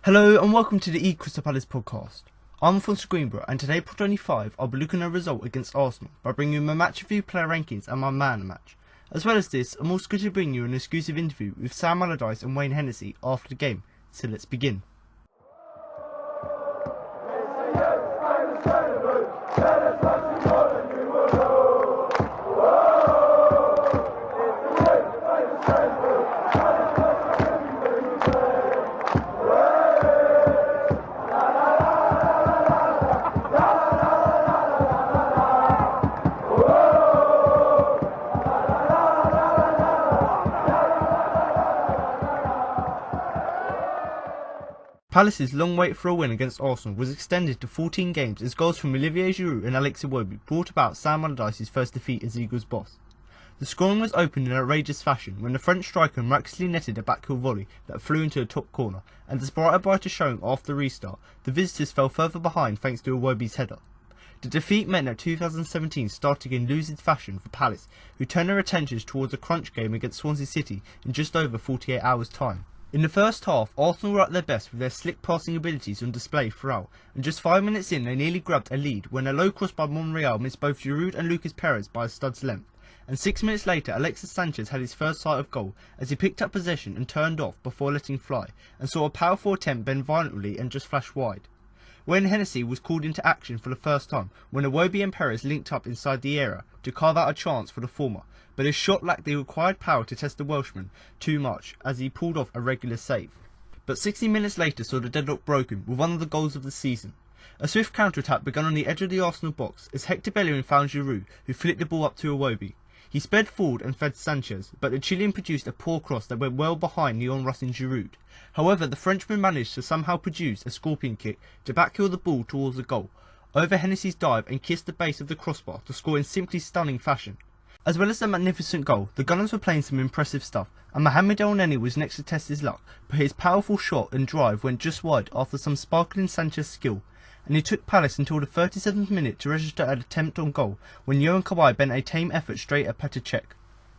Hello and welcome to the Crystal Palace podcast. I'm Alfonso Greenbrook and today, Pod 25, I'll be looking at a result against Arsenal by bringing you my match review, player rankings and my man match. As well as this, I'm also going to bring you an exclusive interview with Sam Allardyce and Wayne Hennessy after the game. So let's begin. Palace's long wait for a win against Arsenal was extended to 14 games as goals from Olivier Giroud and Alexis Iwobi brought about Sam Allardyce's first defeat as Eagles boss. The scoring was opened in outrageous fashion when the French striker miraculously netted a backheel volley that flew into the top corner, and despite a brighter showing after the restart, the visitors fell further behind thanks to Iwobi's header. The defeat meant that 2017 started in losing fashion for Palace, who turned their attentions towards a crunch game against Swansea City in just over 48 hours' time. In the first half, Arsenal were at their best with their slick passing abilities on display throughout, and just 5 minutes in they nearly grabbed a lead when a low cross by Monreal missed both Giroud and Lucas Perez by a stud's length, and 6 minutes later Alexis Sanchez had his first sight of goal as he picked up possession and turned off before letting fly, and saw a powerful attempt bend violently and just flash wide. Wayne Hennessy was called into action for the first time when Iwobi and Perez linked up inside the area to carve out a chance for the former, but his shot lacked the required power to test the Welshman too much as he pulled off a regular save. But 60 minutes later saw the deadlock broken with one of the goals of the season. A swift counter-attack began on the edge of the Arsenal box as Hector Bellerin found Giroud, who flicked the ball up to Iwobi. He sped forward and fed Sanchez, but the Chilean produced a poor cross that went well behind the on-rushing Giroud. However, the Frenchman managed to somehow produce a scorpion kick to backheel the ball towards the goal, over Hennessy's dive and kissed the base of the crossbar to score in simply stunning fashion. As well as the magnificent goal, the Gunners were playing some impressive stuff, and Mohamed El-Neni was next to test his luck, but his powerful shot and drive went just wide after some sparkling Sanchez skill, and it took Palace until the 37th minute to register an attempt on goal when Yohan Cabaye bent a tame effort straight at Petr Cech.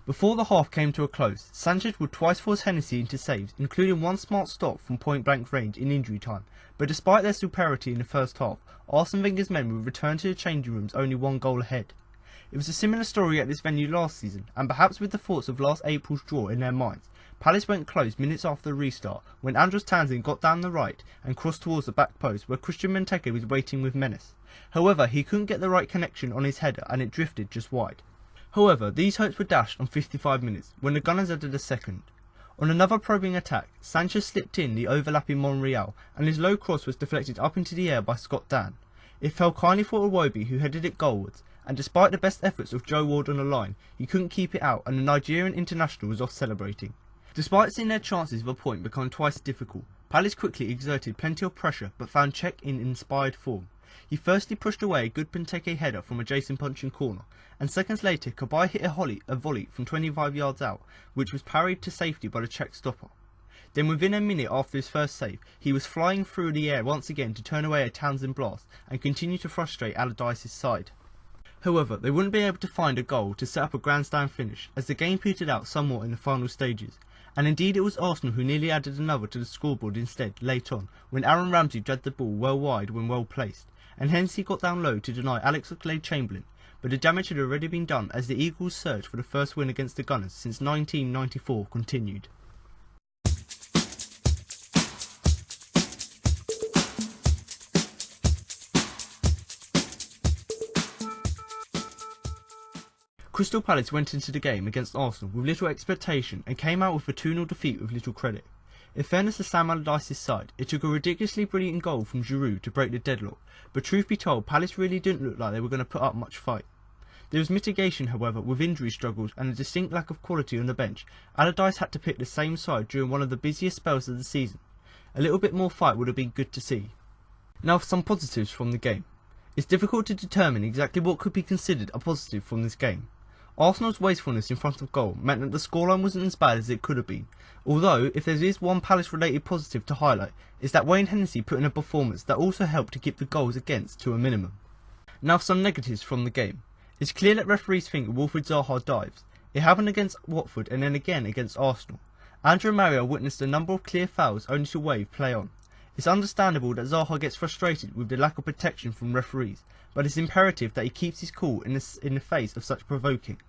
Before the half came to a close, Sanchez would twice force Hennessy into saves, including one smart stop from point-blank range in injury time, but despite their superiority in the first half, Arsene Wenger's men would return to the changing rooms only one goal ahead. It was a similar story at this venue last season, and perhaps with the thoughts of last April's draw in their minds, Palace went close minutes after the restart when Andros Townsend got down the right and crossed towards the back post where Christian Benteke was waiting with menace. However, he couldn't get the right connection on his header and it drifted just wide. However, these hopes were dashed on 55 minutes when the Gunners added a second. On another probing attack, Sanchez slipped in the overlapping Monreal and his low cross was deflected up into the air by Scott Dan. It fell kindly for Iwobi, who headed it goalwards, and despite the best efforts of Joe Ward on the line, he couldn't keep it out and the Nigerian international was off celebrating. Despite seeing their chances of a point become twice as difficult, Palace quickly exerted plenty of pressure but found Cech in inspired form. He firstly pushed away a good Benteke header from a Jason punching corner, and seconds later Cabaye hit a volley from 25 yards out, which was parried to safety by the Czech stopper. Then within a minute after his first save, he was flying through the air once again to turn away a Townsend blast and continue to frustrate Allardyce's side. However, they wouldn't be able to find a goal to set up a grandstand finish as the game petered out somewhat in the final stages, and indeed it was Arsenal who nearly added another to the scoreboard instead late on when Aaron Ramsey dragged the ball well wide when well placed, and Hennessy got down low to deny Alex Oxlade-Chamberlain, but the damage had already been done as the Eagles' search for the first win against the Gunners since 1994 continued. Crystal Palace went into the game against Arsenal with little expectation and came out with a 2-0 defeat with little credit. In fairness to Sam Allardyce's side, it took a ridiculously brilliant goal from Giroud to break the deadlock, but truth be told, Palace really didn't look like they were going to put up much fight. There was mitigation, however, with injury struggles and a distinct lack of quality on the bench. Allardyce had to pick the same side during one of the busiest spells of the season. A little bit more fight would have been good to see. Now for some positives from the game. It's difficult to determine exactly what could be considered a positive from this game. Arsenal's wastefulness in front of goal meant that the scoreline wasn't as bad as it could have been, although if there is one Palace-related positive to highlight, it's that Wayne Hennessy put in a performance that also helped to keep the goals against to a minimum. Now some negatives from the game. It's clear that referees think Wilfried Zaha dives. It happened against Watford and then again against Arsenal. Andrew Mario witnessed a number of clear fouls only to wave play on. It's understandable that Zaha gets frustrated with the lack of protection from referees, but it's imperative that he keeps his cool in the face of such provoking.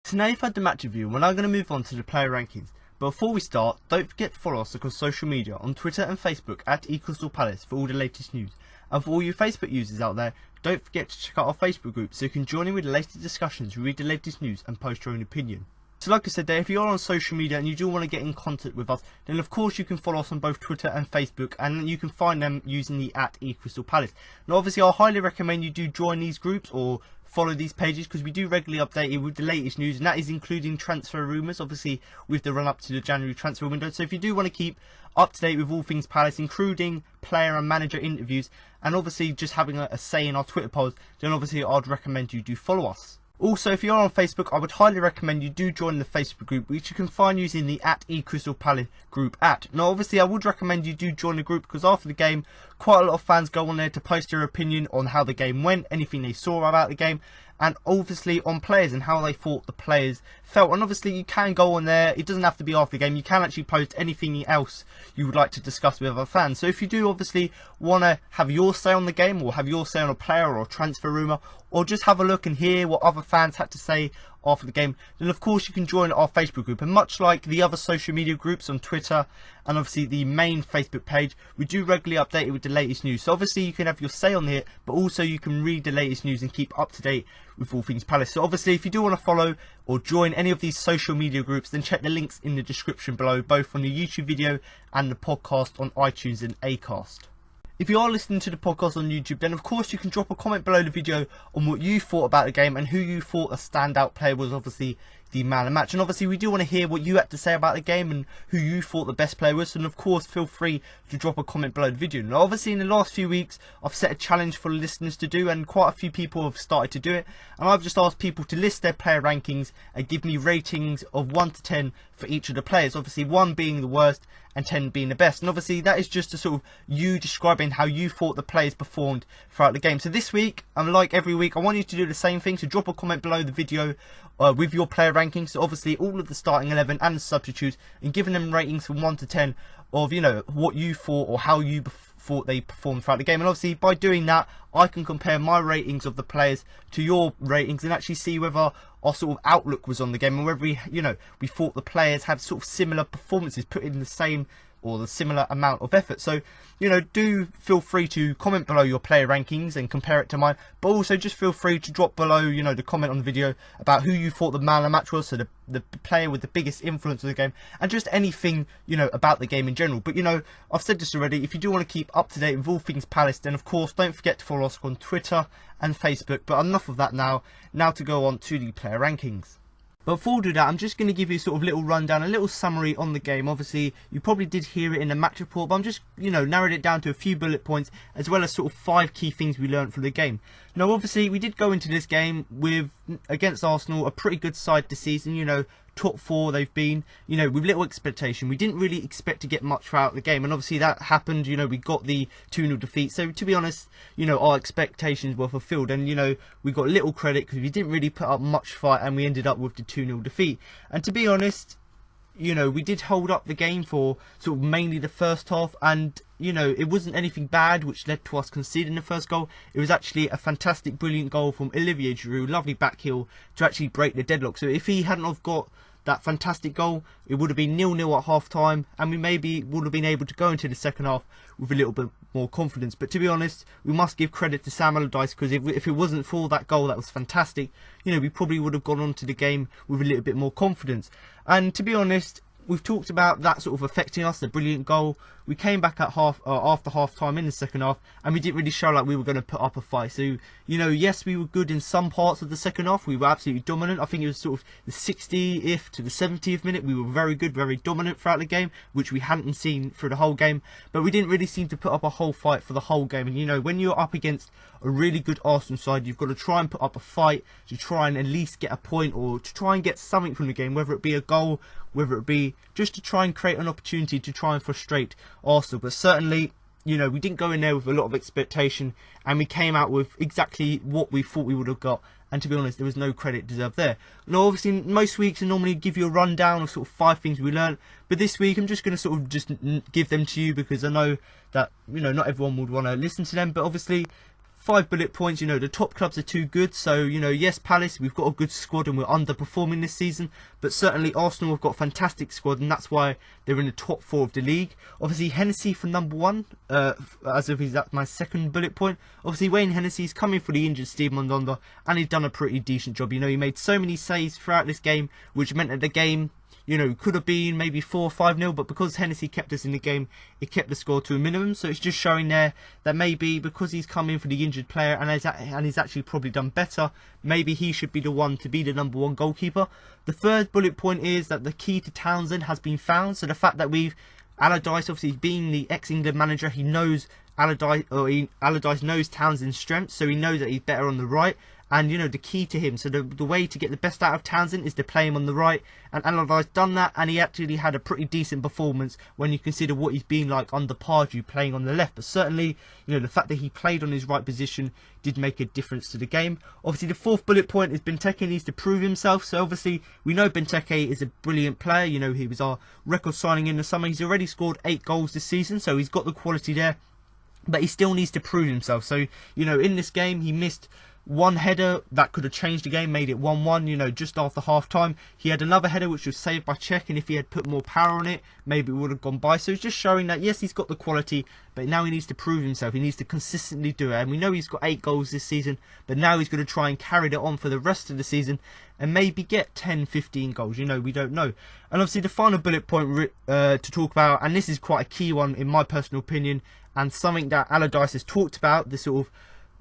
So now you've had the match review, we're now going to move on to the player rankings. But before we start, don't forget to follow us across social media on Twitter and Facebook at @Crystal for all the latest news. And for all you Facebook users out there, don't forget to check out our Facebook group so you can join in with the latest discussions, read the latest news and post your own opinion. So like I said there, if you are on social media and you do want to get in contact with us, then of course you can follow us on both Twitter and Facebook, and you can find them using the @eCrystalPalace. Now obviously I highly recommend you do join these groups or follow these pages, because we do regularly update you with the latest news, and that is including transfer rumours, obviously with the run up to the January transfer window. So if you do want to keep up to date with all things Palace, including player and manager interviews, and obviously just having a say in our Twitter polls, then obviously I'd recommend you do follow us. Also, if you are on Facebook, I would highly recommend you do join the Facebook group, which you can find using the @eCrystalPalace group @. Now, obviously, I would recommend you do join the group, because after the game, quite a lot of fans go on there to post their opinion on how the game went, anything they saw about the game, and obviously on players and how they thought the players felt. And obviously you can go on there, it doesn't have to be after the game, you can actually post anything else you would like to discuss with other fans. So if you do obviously want to have your say on the game, or have your say on a player or a transfer rumour, or just have a look and hear what other fans had to say after the game, then of course you can join our Facebook group. And much like the other social media groups on Twitter and obviously the main Facebook page, we do regularly update it with the latest news. So obviously you can have your say on it, but also you can read the latest news and keep up to date with all things Palace. So obviously if you do want to follow or join any of these social media groups, then check the links in the description below, both on the YouTube video and the podcast on iTunes and Acast. If you are listening to the podcast on YouTube, then of course you can drop a comment below the video on what you thought about the game and who you thought a standout player was, obviously the man of the match. And obviously we do want to hear what you had to say about the game and who you thought the best player was. And of course feel free to drop a comment below the video. Now obviously in the last few weeks I've set a challenge for listeners to do, and quite a few people have started to do it. And I've just asked people to list their player rankings and give me ratings of 1 to 10 for each of the players. Obviously 1 being the worst and 10 being the best. And obviously that is just a sort of you describing how you thought the players performed throughout the game. So this week, like every week, I want you to do the same thing. So drop a comment below the video with your player rankings. So obviously all of the starting 11 and the substitutes, and giving them ratings from 1 to 10 of, you know, what you thought or how you thought they performed throughout the game. And obviously by doing that, I can compare my ratings of the players to your ratings and actually see whether our sort of outlook was on the game, and whether we thought the players had sort of similar performances, put in the same or the similar amount of effort. So, you know, do feel free to comment below your player rankings and compare it to mine, but also just feel free to drop below, you know, the comment on the video about who you thought the man of the match was, so the player with the biggest influence of the game, and just anything, you know, about the game in general. But, you know, I've said this already, if you do want to keep up to date with all things Palace, then of course don't forget to follow us on Twitter and Facebook. But enough of that now to go on to the player rankings. But before we do that, I'm just going to give you sort of a little rundown, a little summary on the game. Obviously, you probably did hear it in the match report, but I'm just, you know, narrowed it down to a few bullet points, as well as sort of 5 key things we learned from the game. Now, obviously, we did go into this game with, against Arsenal, a pretty good side this season, you know, top 4 they've been, you know, with little expectation. We didn't really expect to get much throughout the game, and obviously that happened. You know, we got the 2-0 defeat, so to be honest, you know, our expectations were fulfilled, and you know, we got little credit because we didn't really put up much fight, and we ended up with the 2-0 defeat. And to be honest, you know, we did hold up the game for sort of mainly the first half, and you know, it wasn't anything bad which led to us conceding the first goal. It was actually a fantastic, brilliant goal from Olivier Giroud, lovely back heel to actually break the deadlock. So if he hadn't have got that fantastic goal, it would have been 0-0 at half time, and we maybe would have been able to go into the second half with a little bit more confidence. But to be honest, we must give credit to Sam Allardyce, because if it wasn't for that goal that was fantastic, you know, we probably would have gone on to the game with a little bit more confidence. And to be honest, we've talked about that sort of affecting us, the brilliant goal. We came back at after half time in the second half, and we didn't really show like we were going to put up a fight. So, you know, yes, we were good in some parts of the second half. We were absolutely dominant. I think it was sort of the 60th to the 70th minute. We were very good, very dominant throughout the game, which we hadn't seen through the whole game. But we didn't really seem to put up a whole fight for the whole game. And, you know, when you're up against a really good Arsenal side, you've got to try and put up a fight to try and at least get a point, or to try and get something from the game, whether it be a goal, whether it be just to try and create an opportunity to try and frustrate Arsenal. But certainly, you know, we didn't go in there with a lot of expectation, and we came out with exactly what we thought we would have got. And to be honest, there was no credit deserved there. Now, obviously, most weeks I normally give you a rundown of sort of 5 things we learned. But this week, I'm just going to sort of just give them to you, because I know that, you know, not everyone would want to listen to them. But obviously, 5 bullet points. You know, the top clubs are too good. So, you know, yes, Palace, we've got a good squad and we're underperforming this season. But certainly Arsenal have got a fantastic squad, and that's why they're in the top 4 of the league. Obviously, Hennessy for number 1, as if he's at my second bullet point. Obviously, Wayne Hennessy's coming for the injured Steve Mandanda, and he's done a pretty decent job. You know, he made so many saves throughout this game, which meant that the game, you know, could have been maybe 4 or 5-0, but because Hennessy kept us in the game, it kept the score to a minimum. So it's just showing there that maybe because he's come in for the injured player and he's actually probably done better, maybe he should be the one to be the number 1 goalkeeper. The third bullet point is that the key to Townsend has been found. So the fact that Allardyce, obviously being the ex-England manager, he knows Allardyce knows Townsend's strengths, so he knows that he's better on the right. And, you know, the key to him, so the way to get the best out of Townsend is to play him on the right. And Allardyce done that, and he actually had a pretty decent performance when you consider what he's been like under Pardew playing on the left. But certainly, you know, the fact that he played on his right position did make a difference to the game. Obviously, the 4th bullet point is Benteke needs to prove himself. So obviously, we know Benteke is a brilliant player. You know, he was our record signing in the summer. He's already scored 8 goals this season, so he's got the quality there. But he still needs to prove himself. So, you know, in this game, he missed 1 header that could have changed the game, made it 1-1, you know, just after half time. He had another header which was saved by Cech, and if he had put more power on it, maybe it would have gone by. So it's just showing that, yes, he's got the quality, but now he needs to prove himself. He needs to consistently do it. And we know he's got 8 goals this season, but now he's going to try and carry that on for the rest of the season and maybe get 10, 15 goals. You know, we don't know. And obviously the final bullet point to talk about, and this is quite a key one in my personal opinion, and something that Allardyce has talked about, the sort of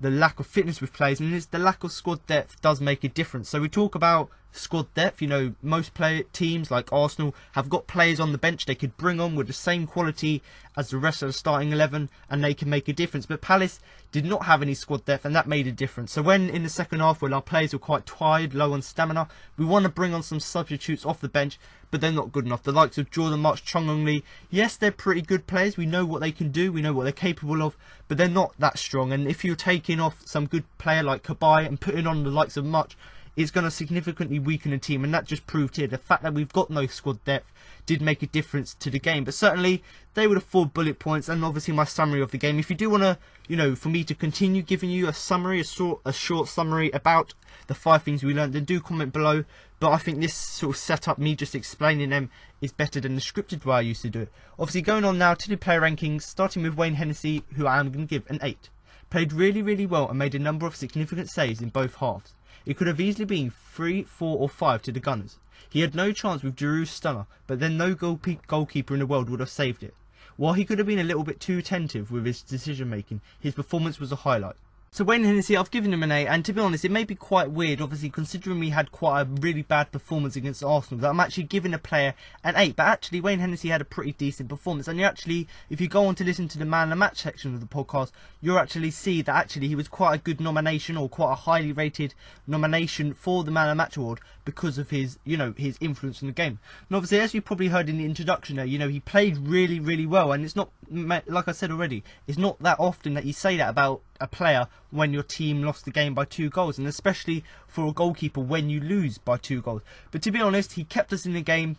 the lack of fitness with players, and it's the lack of squad depth does make a difference. So we talk about squad depth. You know, most teams like Arsenal have got players on the bench they could bring on with the same quality as the rest of the starting 11, and they can make a difference. But Palace did not have any squad depth, and that made a difference. So when in the second half, when our players were quite tired, low on stamina, we want to bring on some substitutes off the bench, but they're not good enough. The likes of Jordan March, Chong-Ong-Lee, yes, they're pretty good players. We know what they can do. We know what they're capable of, but they're not that strong. And if you're taking off some good player like Cabaye and putting on the likes of March, it's going to significantly weaken the team, and that just proved here. The fact that we've got no squad depth did make a difference to the game. But certainly, they were the 4 bullet points, and obviously my summary of the game. If you do want to, you know, for me to continue giving you a summary, a short summary about the 5 things we learned, then do comment below. But I think this sort of setup, me just explaining them, is better than the scripted way I used to do it. Obviously, going on now to the player rankings, starting with Wayne Hennessy, who I am going to give an 8. Played really, really well and made a number of significant saves in both halves. It could have easily been 3, 4 or 5 to the Gunners. He had no chance with Giroud's stunner, but then no goalkeeper in the world would have saved it. While he could have been a little bit too attentive with his decision making, his performance was a highlight. So Wayne Hennessy, I've given him an 8, and to be honest, it may be quite weird, obviously, considering we had quite a really bad performance against Arsenal, that I'm actually giving a player an 8. But actually, Wayne Hennessy had a pretty decent performance, and you actually, if you go on to listen to the Man of the Match section of the podcast, you'll actually see that actually he was quite a good nomination, or quite a highly rated nomination for the Man of the Match award, because of his, you know, his influence in the game. And obviously, as you probably heard in the introduction there, you know, he played really, really well, and it's not, like I said already, it's not that often that you say that about a player when your team lost the game by 2 goals, and especially for a goalkeeper when you lose by 2 goals. But to be honest, he kept us in the game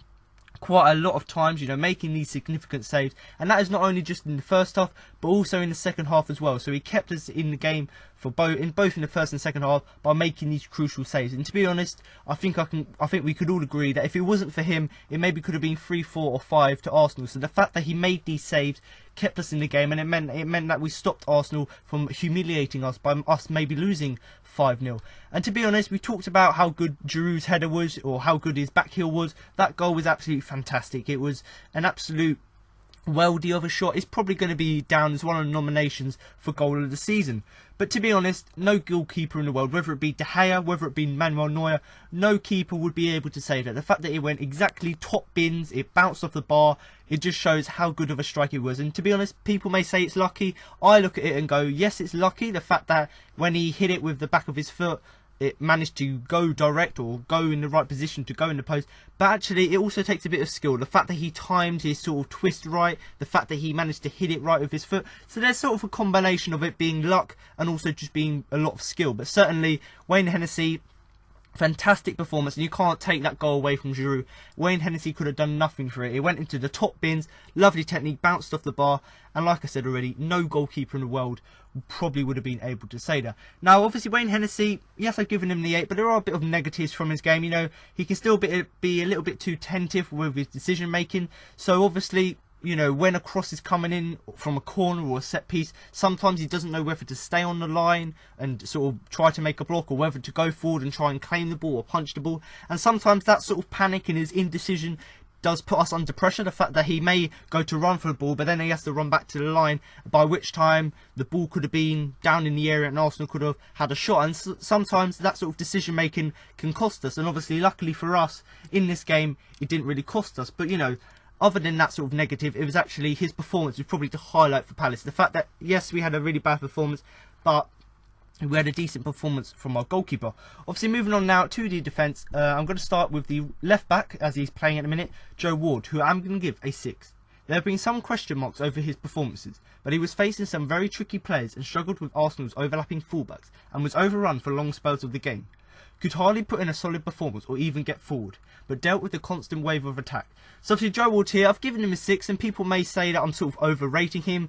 quite a lot of times, you know, making these significant saves, and that is not only just in the first half but also in the second half as well. So he kept us in the game for both in the first and second half by making these crucial saves. And to be honest, I think we could all agree that if it wasn't for him, it maybe could have been 3, 4 or 5 to Arsenal. So the fact that he made these saves kept us in the game, and it meant that we stopped Arsenal from humiliating us by us maybe losing 5-0. And to be honest, we talked about how good Giroud's header was, or how good his back heel was. That goal was absolutely fantastic. It was an absolute weldy of a shot. It's probably going to be down as one of the nominations for goal of the season. But to be honest, no goalkeeper in the world, whether it be De Gea, whether it be Manuel Neuer, no keeper would be able to save that. The fact that it went exactly top bins, it bounced off the bar, it just shows how good of a strike it was. And to be honest, people may say it's lucky. I look at it and go, yes, it's lucky. The fact that when he hit it with the back of his foot, it managed to go direct or go in the right position to go in the post. But actually, it also takes a bit of skill. The fact that he timed his sort of twist right, the fact that he managed to hit it right with his foot. So there's sort of a combination of it being luck and also just being a lot of skill. But certainly, Wayne Hennessy, fantastic performance, and you can't take that goal away from Giroud. Wayne Hennessy could have done nothing for it. It went into the top bins, lovely technique, bounced off the bar, and like I said already, no goalkeeper in the world probably would have been able to say that. Now, obviously, Wayne Hennessy, yes, I've given him the 8, but there are a bit of negatives from his game. You know, he can still be a little bit too tentative with his decision making. So obviously, you know, when a cross is coming in from a corner or a set piece, sometimes he doesn't know whether to stay on the line and sort of try to make a block, or whether to go forward and try and claim the ball or punch the ball. And sometimes that sort of panic and his indecision does put us under pressure. The fact that he may go to run for the ball, but then he has to run back to the line, by which time the ball could have been down in the area and Arsenal could have had a shot. And sometimes that sort of decision making can cost us. And obviously, luckily for us, in this game, it didn't really cost us. But, you know, other than that sort of negative, it was actually his performance was probably to highlight for Palace. The fact that, yes, we had a really bad performance, but we had a decent performance from our goalkeeper. Obviously, moving on now to the defence, I'm going to start with the left back, as he's playing at the minute, Joe Ward, who I'm going to give a 6. There have been some question marks over his performances, but he was facing some very tricky players and struggled with Arsenal's overlapping fullbacks and was overrun for long spells of the game. Could hardly put in a solid performance or even get forward, but dealt with the constant wave of attack. So obviously Joe Ward here, I've given him a 6, and people may say that I'm sort of overrating him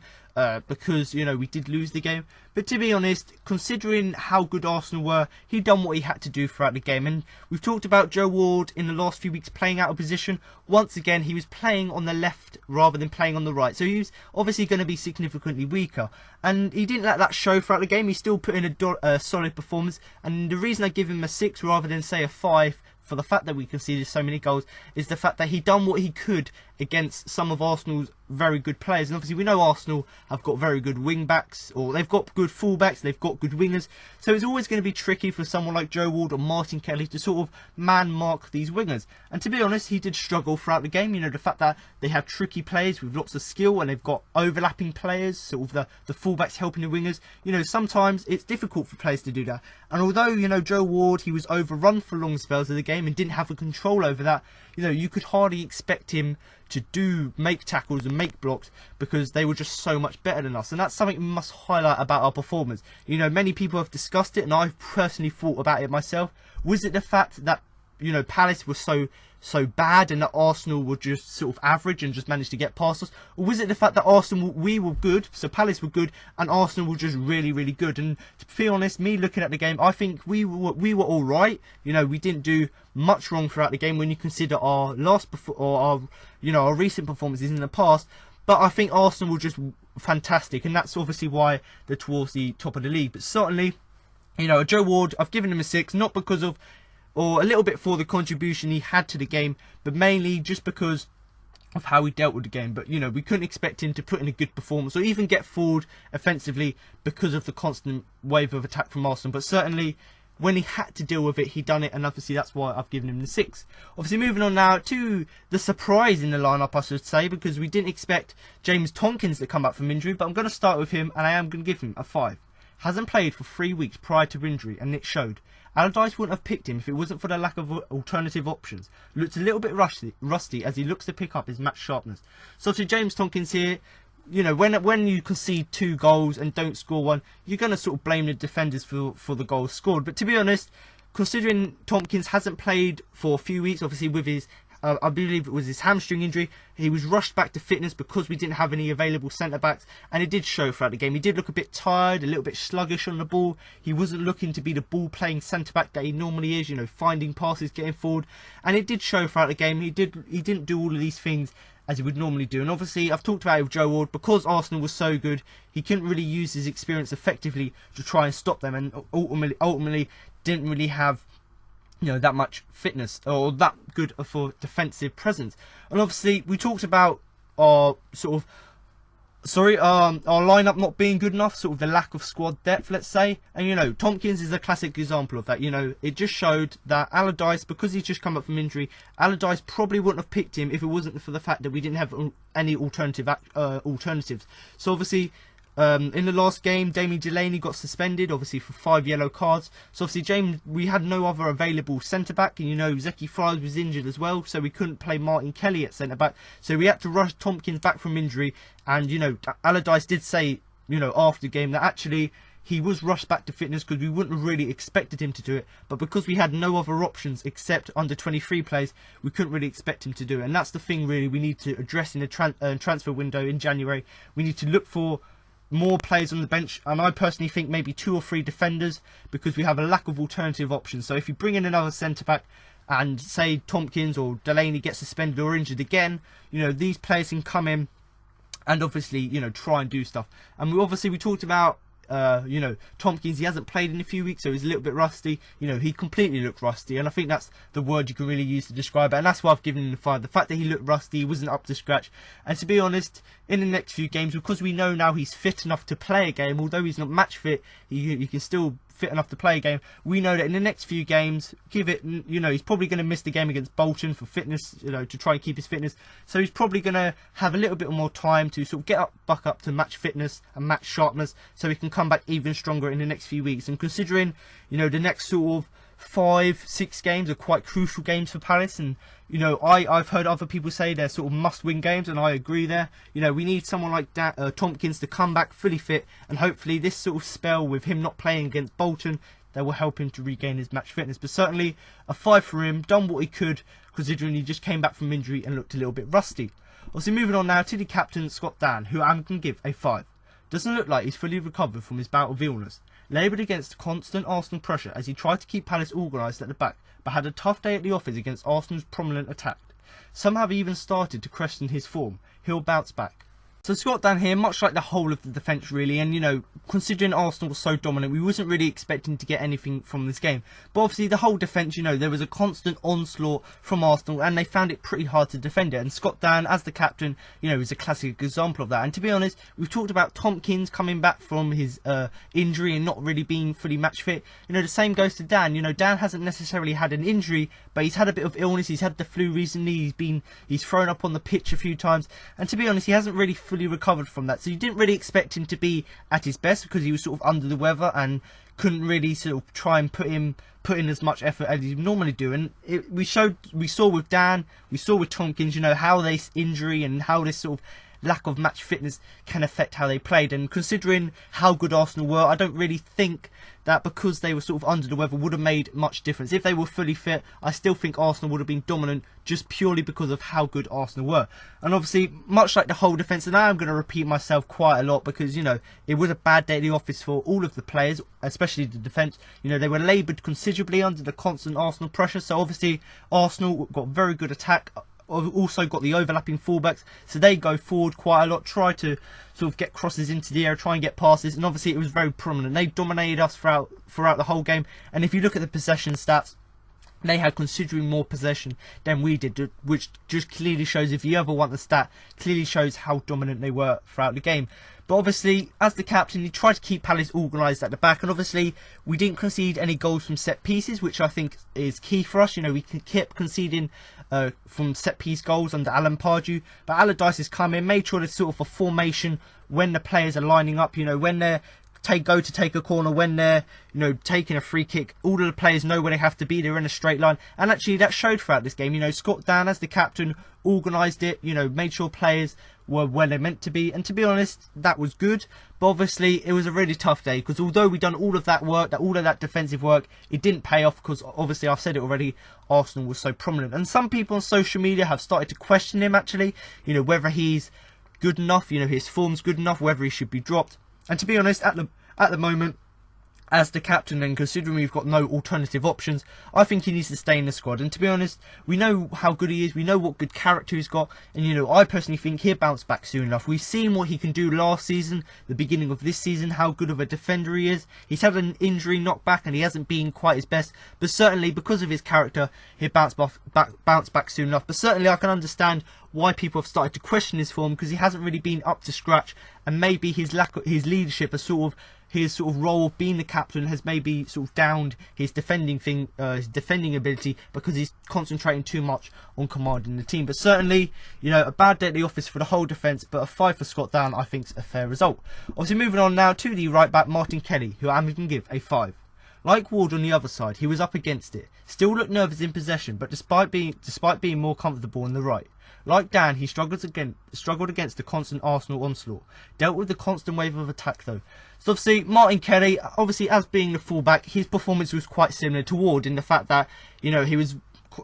because, you know, we did lose the game. But to be honest, considering how good Arsenal were, he'd done what he had to do throughout the game. And we've talked about Joe Ward in the last few weeks playing out of position. Once again, he was playing on the left rather than playing on the right. So he was obviously going to be significantly weaker. And he didn't let that show throughout the game. He still put in a solid performance. And the reason I give him a 6 rather than, say, a 5, for the fact that we conceded so many goals, is the fact that he done what he could against some of Arsenal's very good players. And obviously we know Arsenal have got very good wing backs, or they've got good full backs, they've got good wingers, so it's always going to be tricky for someone like Joe Ward or Martin Kelly to sort of man mark these wingers. And to be honest, he did struggle throughout the game. You know, the fact that they have tricky players with lots of skill and they've got overlapping players, sort of the full backs helping the wingers, you know, sometimes it's difficult for players to do that. And although, you know, Joe Ward, he was overrun for long spells of the game and didn't have a control over that, you know, you could hardly expect him to make tackles and make blocks, because they were just so much better than us. And that's something we must highlight about our performance. You know, many people have discussed it, and I've personally thought about it myself. Was it the fact that, you know, Palace was so bad and that Arsenal were just sort of average and just managed to get past us? Or was it the fact that Arsenal, we were good, so Palace were good, and Arsenal were just really, really good? And to be honest, me looking at the game, I think we were all right. You know, we didn't do much wrong throughout the game when you consider our our recent performances in the past. But I think Arsenal were just fantastic, and that's obviously why they're towards the top of the league. But certainly, you know, Joe Ward, I've given him a 6, not because of, or a little bit for the contribution he had to the game, but mainly just because of how he dealt with the game. But, you know, we couldn't expect him to put in a good performance or even get forward offensively because of the constant wave of attack from Arsenal. But certainly, when he had to deal with it, he done it, and obviously that's why I've given him the 6. Obviously, moving on now to the surprise in the lineup, I should say, because we didn't expect James Tompkins to come back from injury, but I'm going to start with him, and I am going to give him a 5. Hasn't played for 3 weeks prior to injury, and it showed. Allardyce wouldn't have picked him if it wasn't for the lack of alternative options. Looks a little bit rusty as he looks to pick up his match sharpness. So to James Tompkins here, you know, when you concede 2 goals and don't score one, you're going to sort of blame the defenders for the goals scored. But to be honest, considering Tompkins hasn't played for a few weeks, obviously with his I believe it was his hamstring injury, he was rushed back to fitness because we didn't have any available centre-backs, and it did show throughout the game. He did look a bit tired, a little bit sluggish on the ball. He wasn't looking to be the ball-playing centre-back that he normally is, you know, finding passes, getting forward, and it did show throughout the game. He didn't do all of these things as he would normally do. And obviously, I've talked about it with Joe Ward, because Arsenal was so good, he couldn't really use his experience effectively to try and stop them, and ultimately didn't really have, you know, that much fitness or that good for defensive presence. And obviously we talked about our our lineup not being good enough, sort of the lack of squad depth, let's say. And, you know, Tompkins is a classic example of that. You know, it just showed that Allardyce, because he's just come up from injury, Allardyce probably wouldn't have picked him if it wasn't for the fact that we didn't have any alternatives. So obviously, In the last game, Damien Delaney got suspended, obviously for 5 yellow cards. So obviously, James, we had no other available centre back, and Zeki Fries was injured as well, so we couldn't play Martin Kelly at centre back. So we had to rush Tompkins back from injury, and Allardyce did say, after the game that actually he was rushed back to fitness because we wouldn't have really expected him to do it, but because we had no other options except under 23 players, we couldn't really expect him to do it. And that's the thing really we need to address in the transfer window in January. We need to look for more players on the bench, and I personally think maybe 2 or 3 defenders, because we have a lack of alternative options. So if you bring in another centre back and say Tompkins or Delaney gets suspended or injured again, these players can come in and obviously try and do stuff. And we talked about Tompkins. He hasn't played in a few weeks, so he's a little bit rusty. He completely looked rusty, and I think that's the word you can really use to describe it, and that's why I've given him the 5. The fact that he looked rusty, he wasn't up to scratch. And to be honest, in the next few games, because we know now he's fit enough to play a game, although he's not match fit, he can still fit enough to play a game. We know that in the next few games, he's probably going to miss the game against Bolton for fitness, to try and keep his fitness. So he's probably going to have a little bit more time to sort of back up to match fitness and match sharpness, so he can come back even stronger in the next few weeks. And considering, the next sort of 5-6 games are quite crucial games for Palace, and I've heard other people say they're sort of must-win games, and I agree there. We need someone like Tompkins to come back fully fit, and hopefully this sort of spell with him not playing against Bolton, that will help him to regain his match fitness. But certainly a 5 for him, done what he could, considering he just came back from injury and looked a little bit rusty. Also, moving on now to the captain, Scott Dann, who I'm going to give a 5. Doesn't look like he's fully recovered from his bout of illness. Laboured against constant Arsenal pressure as he tried to keep Palace organised at the back, but had a tough day at the office against Arsenal's prominent attack. Some have even started to question his form. He'll bounce back. So Scott Dann here, much like the whole of the defence really, and considering Arsenal was so dominant, we wasn't really expecting to get anything from this game. But obviously the whole defence, there was a constant onslaught from Arsenal, and they found it pretty hard to defend it. And Scott Dann, as the captain, is a classic example of that. And to be honest, we've talked about Tompkins coming back from his injury and not really being fully match fit. The same goes to Dann. Dann hasn't necessarily had an injury, but he's had a bit of illness. He's had the flu recently. He's thrown up on the pitch a few times, and to be honest, he hasn't really fully recovered from that. So you didn't really expect him to be at his best, because he was sort of under the weather and couldn't really sort of try and put in as much effort as he normally do. And we saw with Dann, we saw with Tompkins, how this injury and how this sort of lack of match fitness can affect how they played. And considering how good Arsenal were, I don't really think that because they were sort of under the weather would have made much difference. If they were fully fit, I still think Arsenal would have been dominant, just purely because of how good Arsenal were. And obviously, much like the whole defence, and I am going to repeat myself quite a lot, because it was a bad day at the office for all of the players, especially the defence. They were laboured considerably under the constant Arsenal pressure. So obviously Arsenal got very good attack, also got the overlapping fullbacks, so they go forward quite a lot, try to sort of get crosses into the air, try and get passes, and obviously it was very prominent. They dominated us throughout the whole game. And if you look at the possession stats, they had considerably more possession than we did, which just clearly shows, if you ever want the stat, clearly shows how dominant they were throughout the game. But obviously, as the captain, he tried to keep Palace organised at the back, and obviously we didn't concede any goals from set pieces, which I think is key for us. We kept conceding from set piece goals under Alan Pardew, but Allardyce has come in, made sure there's sort of a formation when the players are lining up. When they're go to take a corner, when they're taking a free kick, all of the players know where they have to be. They're in a straight line, and actually that showed throughout this game. Scott Dann, as the captain, organised it, made sure players were where they're meant to be, and to be honest, that was good. But obviously it was a really tough day, because although we've done all of that work, all of that defensive work, it didn't pay off, because obviously, I've said it already, Arsenal was so prominent. And some people on social media have started to question him, actually, whether he's good enough, his form's good enough, whether he should be dropped. And to be honest, at the moment, as the captain, and considering we've got no alternative options, I think he needs to stay in the squad. And to be honest, we know how good he is, we know what good character he's got, and I personally think he'll bounce back soon enough. We've seen what he can do last season, the beginning of this season, how good of a defender he is. He's had an injury knockback and he hasn't been quite his best, but certainly because of his character, he'll bounce back soon enough. But certainly I can understand why people have started to question his form, because he hasn't really been up to scratch, and maybe his leadership has sort of his sort of role of being the captain has maybe sort of downed his defending ability because he's concentrating too much on commanding the team. But certainly, you know, a bad day at the office for the whole defence, but a 5 for Scott Dann I think is a fair result. Obviously moving on now to the right back Martin Kelly, who I'm going to give a 5. Like Ward on the other side, he was up against it. Still looked nervous in possession, but despite being more comfortable on the right. Like Dan, he struggled against the constant Arsenal onslaught. Dealt with the constant wave of attack though. So obviously, Martin Kelly, obviously as being the fullback, his performance was quite similar to Ward in the fact that, you know, he was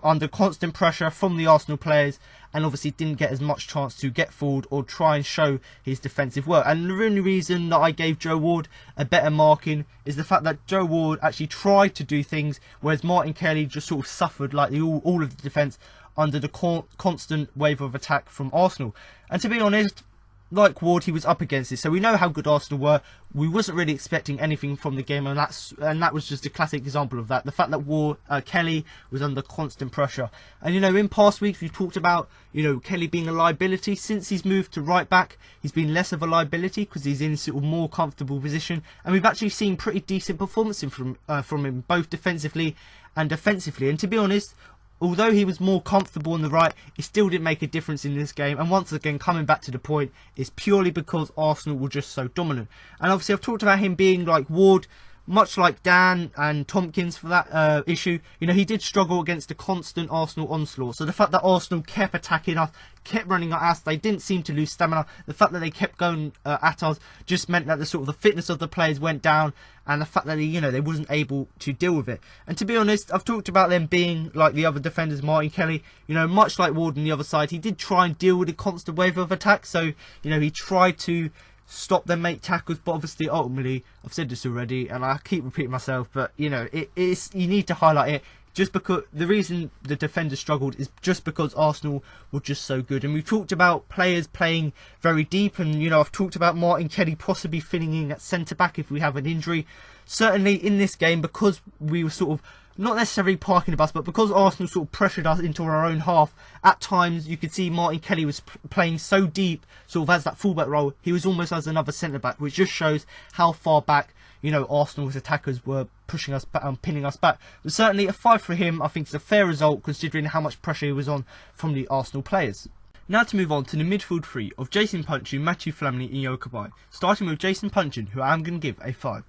under constant pressure from the Arsenal players and obviously didn't get as much chance to get forward or try and show his defensive work. And the only reason that I gave Joe Ward a better marking is the fact that Joe Ward actually tried to do things, whereas Martin Kelly just sort of suffered like all of the defence under the constant wave of attack from Arsenal. And to be honest, like Ward, he was up against it, so we know how good Arsenal were. We wasn't really expecting anything from the game, and that was just a classic example of that. The fact that Kelly was under constant pressure. And you know, in past weeks we've talked about, you know, Kelly being a liability. Since he's moved to right back, he's been less of a liability because he's in sort of more comfortable position, and we've actually seen pretty decent performances from him, both defensively and offensively. And to be honest, although he was more comfortable on the right, it still didn't make a difference in this game. And once again, coming back to the point, it's purely because Arsenal were just so dominant. And obviously I've talked about him being like Ward, much like Dan and Tompkins for that issue. You know, he did struggle against the constant Arsenal onslaught. So the fact that Arsenal kept attacking us, kept running at us, they didn't seem to lose stamina. The fact that they kept going at us just meant that the fitness of the players went down, and the fact that they wasn't able to deal with it. And to be honest, I've talked about them being like the other defenders, Martin Kelly. You know, much like Ward on the other side, he did try and deal with a constant wave of attack. So you know, he tried to stop them make tackles, but obviously ultimately, I've said this already and I keep repeating myself, but you know, you need to highlight it, just because the reason the defenders struggled is just because Arsenal were just so good. And we've talked about players playing very deep, and you know, I've talked about Martin Kelly possibly filling in at centre back if we have an injury. Certainly in this game, because we were sort of not necessarily parking the bus, but because Arsenal sort of pressured us into our own half, at times you could see Martin Kelly was playing so deep, sort of as that fullback role, he was almost as another centre-back, which just shows how far back, you know, Arsenal's attackers were pushing us back and pinning us back. But certainly a 5 for him, I think it's a fair result considering how much pressure he was on from the Arsenal players. Now to move on to the midfield three of Jason Puncheon, Matthew Flamini and Yokobai, starting with Jason Puncheon, who I'm going to give a 5.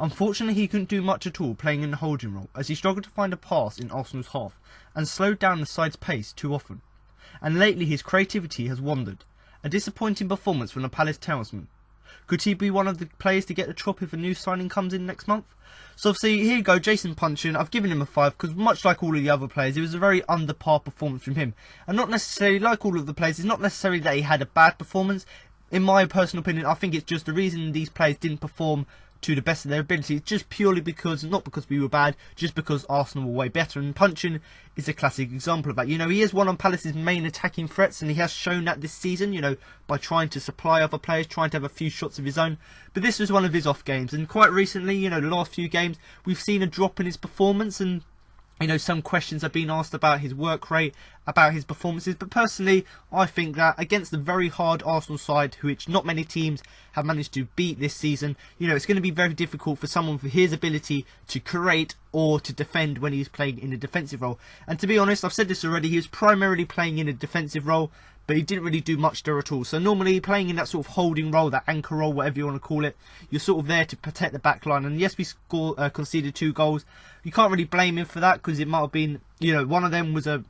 Unfortunately, he couldn't do much at all playing in the holding role, as he struggled to find a pass in Arsenal's half and slowed down the side's pace too often. And lately his creativity has wandered. A disappointing performance from the Palace talisman. Could he be one of the players to get the chop if a new signing comes in next month? So obviously, here you go, Jason Puncheon. I've given him a 5 because much like all of the other players, it was a very under par performance from him. And not necessarily like all of the players, it's not necessarily that he had a bad performance. In my personal opinion, I think it's just the reason these players didn't perform to the best of their ability, just purely because, not because we were bad, just because Arsenal were way better. And Puncheon is a classic example of that. You know, he is one of Palace's main attacking threats, and he has shown that this season, you know, by trying to supply other players, trying to have a few shots of his own. But this was one of his off games, and quite recently, you know, the last few games, we've seen a drop in his performance, and you know, some questions have been asked about his work rate, about his performances. But personally, I think that against the very hard Arsenal side, which not many teams have managed to beat this season, you know, it's going to be very difficult for someone with his ability to create or to defend when he's playing in a defensive role. And to be honest, I've said this already, he was primarily playing in a defensive role, but he didn't really do much there at all. So normally playing in that sort of holding role, that anchor role, whatever you want to call it, you're sort of there to protect the back line. And yes, we conceded 2 goals. You can't really blame him for that, because it might have been, you know, one of them was a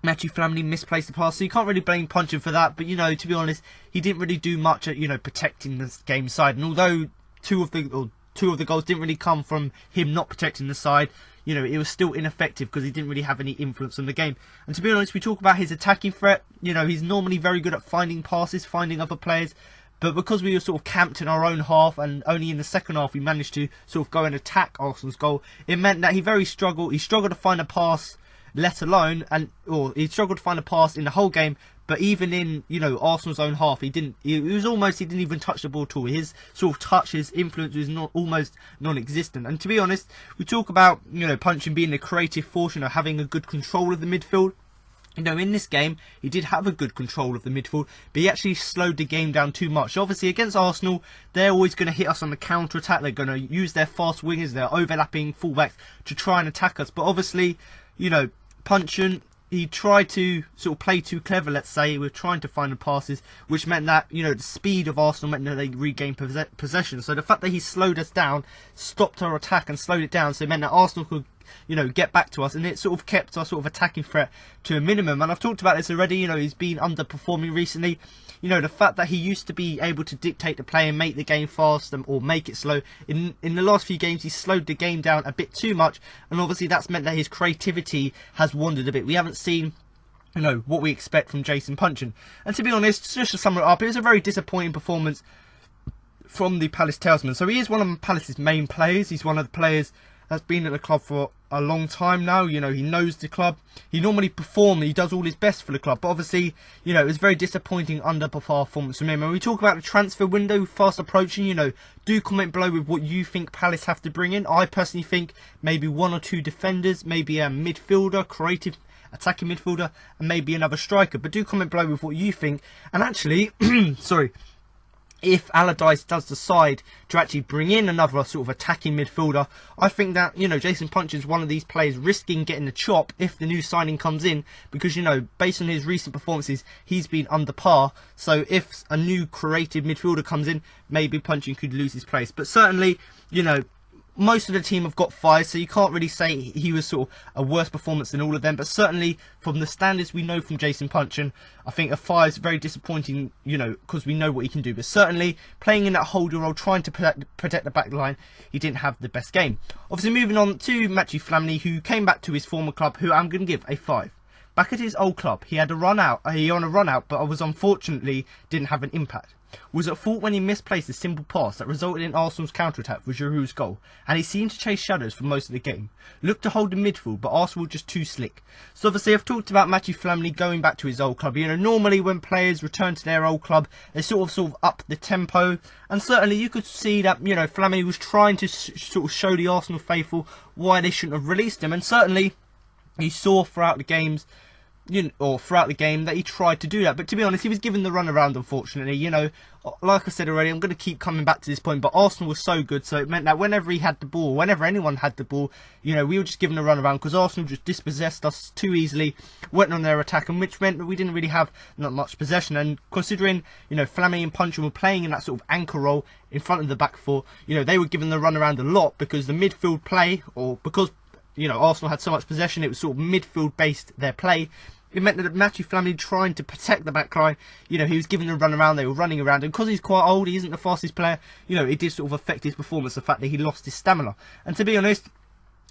Matthew Flamini misplaced the pass, so you can't really blame Puncheon for that. But you know, to be honest, he didn't really do much at, you know, protecting the game side. And although two of the goals didn't really come from him not protecting the side, you know, it was still ineffective because he didn't really have any influence on the game. And to be honest, we talk about his attacking threat. You know, he's normally very good at finding passes, finding other players. But because we were sort of camped in our own half, and only in the second half we managed to sort of go and attack Arsenal's goal, it meant that he struggled to find a pass, let alone, he struggled to find a pass in the whole game. But even in, you know, Arsenal's own half, he didn't even touch the ball at all. His sort of touch, his influence was almost non-existent. And to be honest, we talk about, you know, Puncheon being the creative force, you know, having a good control of the midfield. You know, in this game, he did have a good control of the midfield, but he actually slowed the game down too much. Obviously, against Arsenal, they're always going to hit us on the counter-attack. They're going to use their fast wingers, their overlapping fullbacks to try and attack us. But obviously, you know, Punchin, he tried to sort of play too clever, let's say. We're trying to find the passes, which meant that, you know, the speed of Arsenal meant that they regained possession. So the fact that he slowed us down, stopped our attack and slowed it down, so it meant that Arsenal could, you know, get back to us, and it sort of kept our sort of attacking threat to a minimum. And I've talked about this already, you know, he's been underperforming recently. You know, the fact that he used to be able to dictate the play and make the game fast or make it slow, in the last few games he slowed the game down a bit too much, and obviously that's meant that his creativity has wandered a bit. We haven't seen, you know, what we expect from Jason Punchin. And to be honest, just to sum it up, it was a very disappointing performance from the Palace talisman. So he is one of Palace's main players. He's one of the players that's been at the club for a long time now. You know, he knows the club. He normally performs. He does all his best for the club. But obviously, you know, it was very disappointing underperformance from him. When we talk about the transfer window fast approaching, you know, do comment below with what you think Palace have to bring in. I personally think maybe 1 or 2 defenders, maybe a midfielder, creative attacking midfielder, and maybe another striker. But do comment below with what you think. And actually, sorry, if Allardyce does decide to actually bring in another sort of attacking midfielder, I think that, you know, Jason Punchin is one of these players risking getting the chop if the new signing comes in, because, you know, based on his recent performances, he's been under par. So if a new creative midfielder comes in, maybe Punchin could lose his place. But certainly, you know, most of the team have got 5, so you can't really say he was sort of a worse performance than all of them. But certainly, from the standards we know from Jason Punchin, I think a 5 is very disappointing, you know, because we know what he can do. But certainly, playing in that holder role, trying to protect the back line, he didn't have the best game. Obviously, moving on to Matthew Flamini, who came back to his former club, who I'm going to give a 5. Back at his old club, he had a run out, but was unfortunately didn't have an impact. Was at fault when he misplaced a simple pass that resulted in Arsenal's counter-attack for Giroud's goal, and he seemed to chase shadows for most of the game. Looked to hold the midfield, but Arsenal were just too slick. So obviously I've talked about Matthew Flamini going back to his old club. You know, normally when players return to their old club, they sort of up the tempo, and certainly you could see that, you know, Flamini was trying to sort of show the Arsenal faithful why they shouldn't have released him, and certainly you saw throughout the games, throughout the game, that he tried to do that. But to be honest, he was given the run around, unfortunately. You know, like I said already, I'm going to keep coming back to this point, but Arsenal was so good, so it meant that whenever he had the ball, whenever anyone had the ball, you know, we were just given a run around, because Arsenal just dispossessed us too easily, went on their attack, and which meant that we didn't really have not much possession. And considering, you know, Flamini and Punchin were playing in that sort of anchor role in front of the back four, you know, they were given the run around a lot, because the midfield play, or because, you know, Arsenal had so much possession, it was sort of midfield based, their play. It meant that Matthew Flamini, trying to protect the back line, you know, he was given a run around, they were running around, and because he's quite old, he isn't the fastest player, you know, it did sort of affect his performance, the fact that he lost his stamina. And to be honest,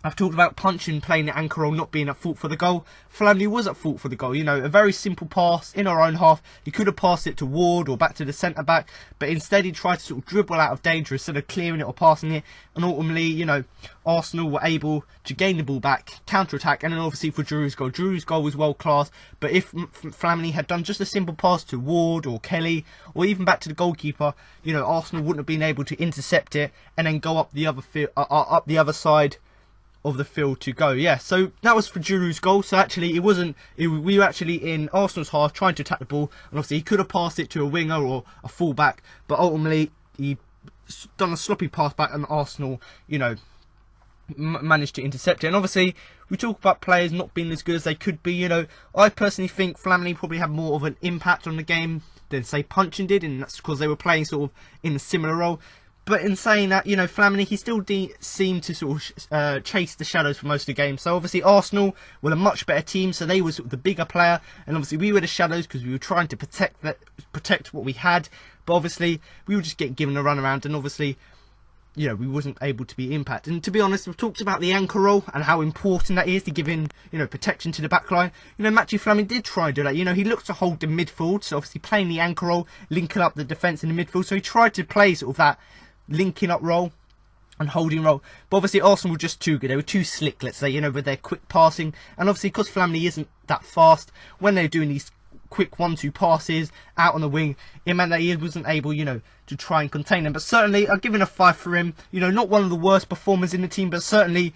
I've talked about Punchin playing the anchor role, not being at fault for the goal. Flamini was at fault for the goal. You know, a very simple pass in our own half. He could have passed it to Ward or back to the centre-back, but instead he tried to sort of dribble out of danger instead of clearing it or passing it. And ultimately, you know, Arsenal were able to gain the ball back, counter-attack, and then obviously for Giroud's goal. Giroud's goal was world-class, but if Flamini had done just a simple pass to Ward or Kelly, or even back to the goalkeeper, you know, Arsenal wouldn't have been able to intercept it and then go up the other side of the field to go. Yeah, so that was for Giroud's goal. So actually we were actually in Arsenal's half trying to attack the ball, and obviously he could have passed it to a winger or a full-back, but ultimately he done a sloppy pass back, and Arsenal, you know, managed to intercept it. And obviously we talk about players not being as good as they could be. You know, I personally think Flamini probably had more of an impact on the game than, say, Punchin did, and that's because they were playing sort of in a similar role. But in saying that, you know, Flamini, he still seemed to sort of chase the shadows for most of the game. So obviously Arsenal were a much better team, so they were sort of the bigger player, and obviously we were the shadows because we were trying to protect what we had. But obviously we were just getting given a run around, and obviously, you know, we wasn't able to be impacted. And to be honest, we've talked about the anchor role and how important that is to giving, you know, protection to the back line. You know, Matthew Flamini did try and do that. You know, he looked to hold the midfield, so obviously playing the anchor role, linking up the defence in the midfield. So he tried to play sort of that linking up role and holding role, but obviously Arsenal were just too good. They were too slick, let's say, you know, with their quick passing, and obviously because Flamini isn't that fast, when they're doing these quick 1-2 passes out on the wing, it meant that he wasn't able, you know, to try and contain them. But certainly I've given a 5 for him. You know, not one of the worst performers in the team, but certainly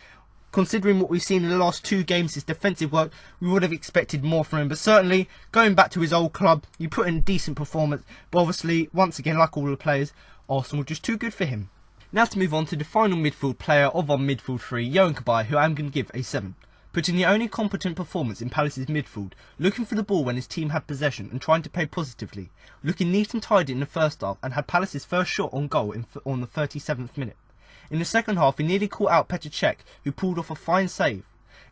considering what we've seen in the last 2 games, his defensive work, we would have expected more from him. But certainly, going back to his old club, he put in a decent performance. But obviously, once again, like all the players, Arsenal just too good for him. Now to move on to the final midfield player of our midfield 3, Yohan Cabaye, who I'm going to give a 7. Putting the only competent performance in Palace's midfield, looking for the ball when his team had possession and trying to play positively, looking neat and tidy in the first half and had Palace's first shot on goal on the 37th minute. In the second half, he nearly caught out Petr Cech, who pulled off a fine save.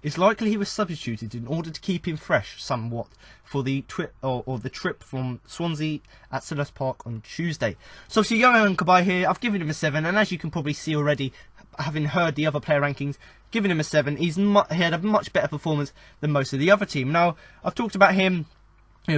It's likely he was substituted in order to keep him fresh somewhat for the trip the trip from Swansea at Selhurst Park on Tuesday. So obviously Yohan Cabaye here, I've given him a 7, and as you can probably see already, having heard the other player rankings, giving him a 7. He had a much better performance than most of the other team. Now, I've talked about him,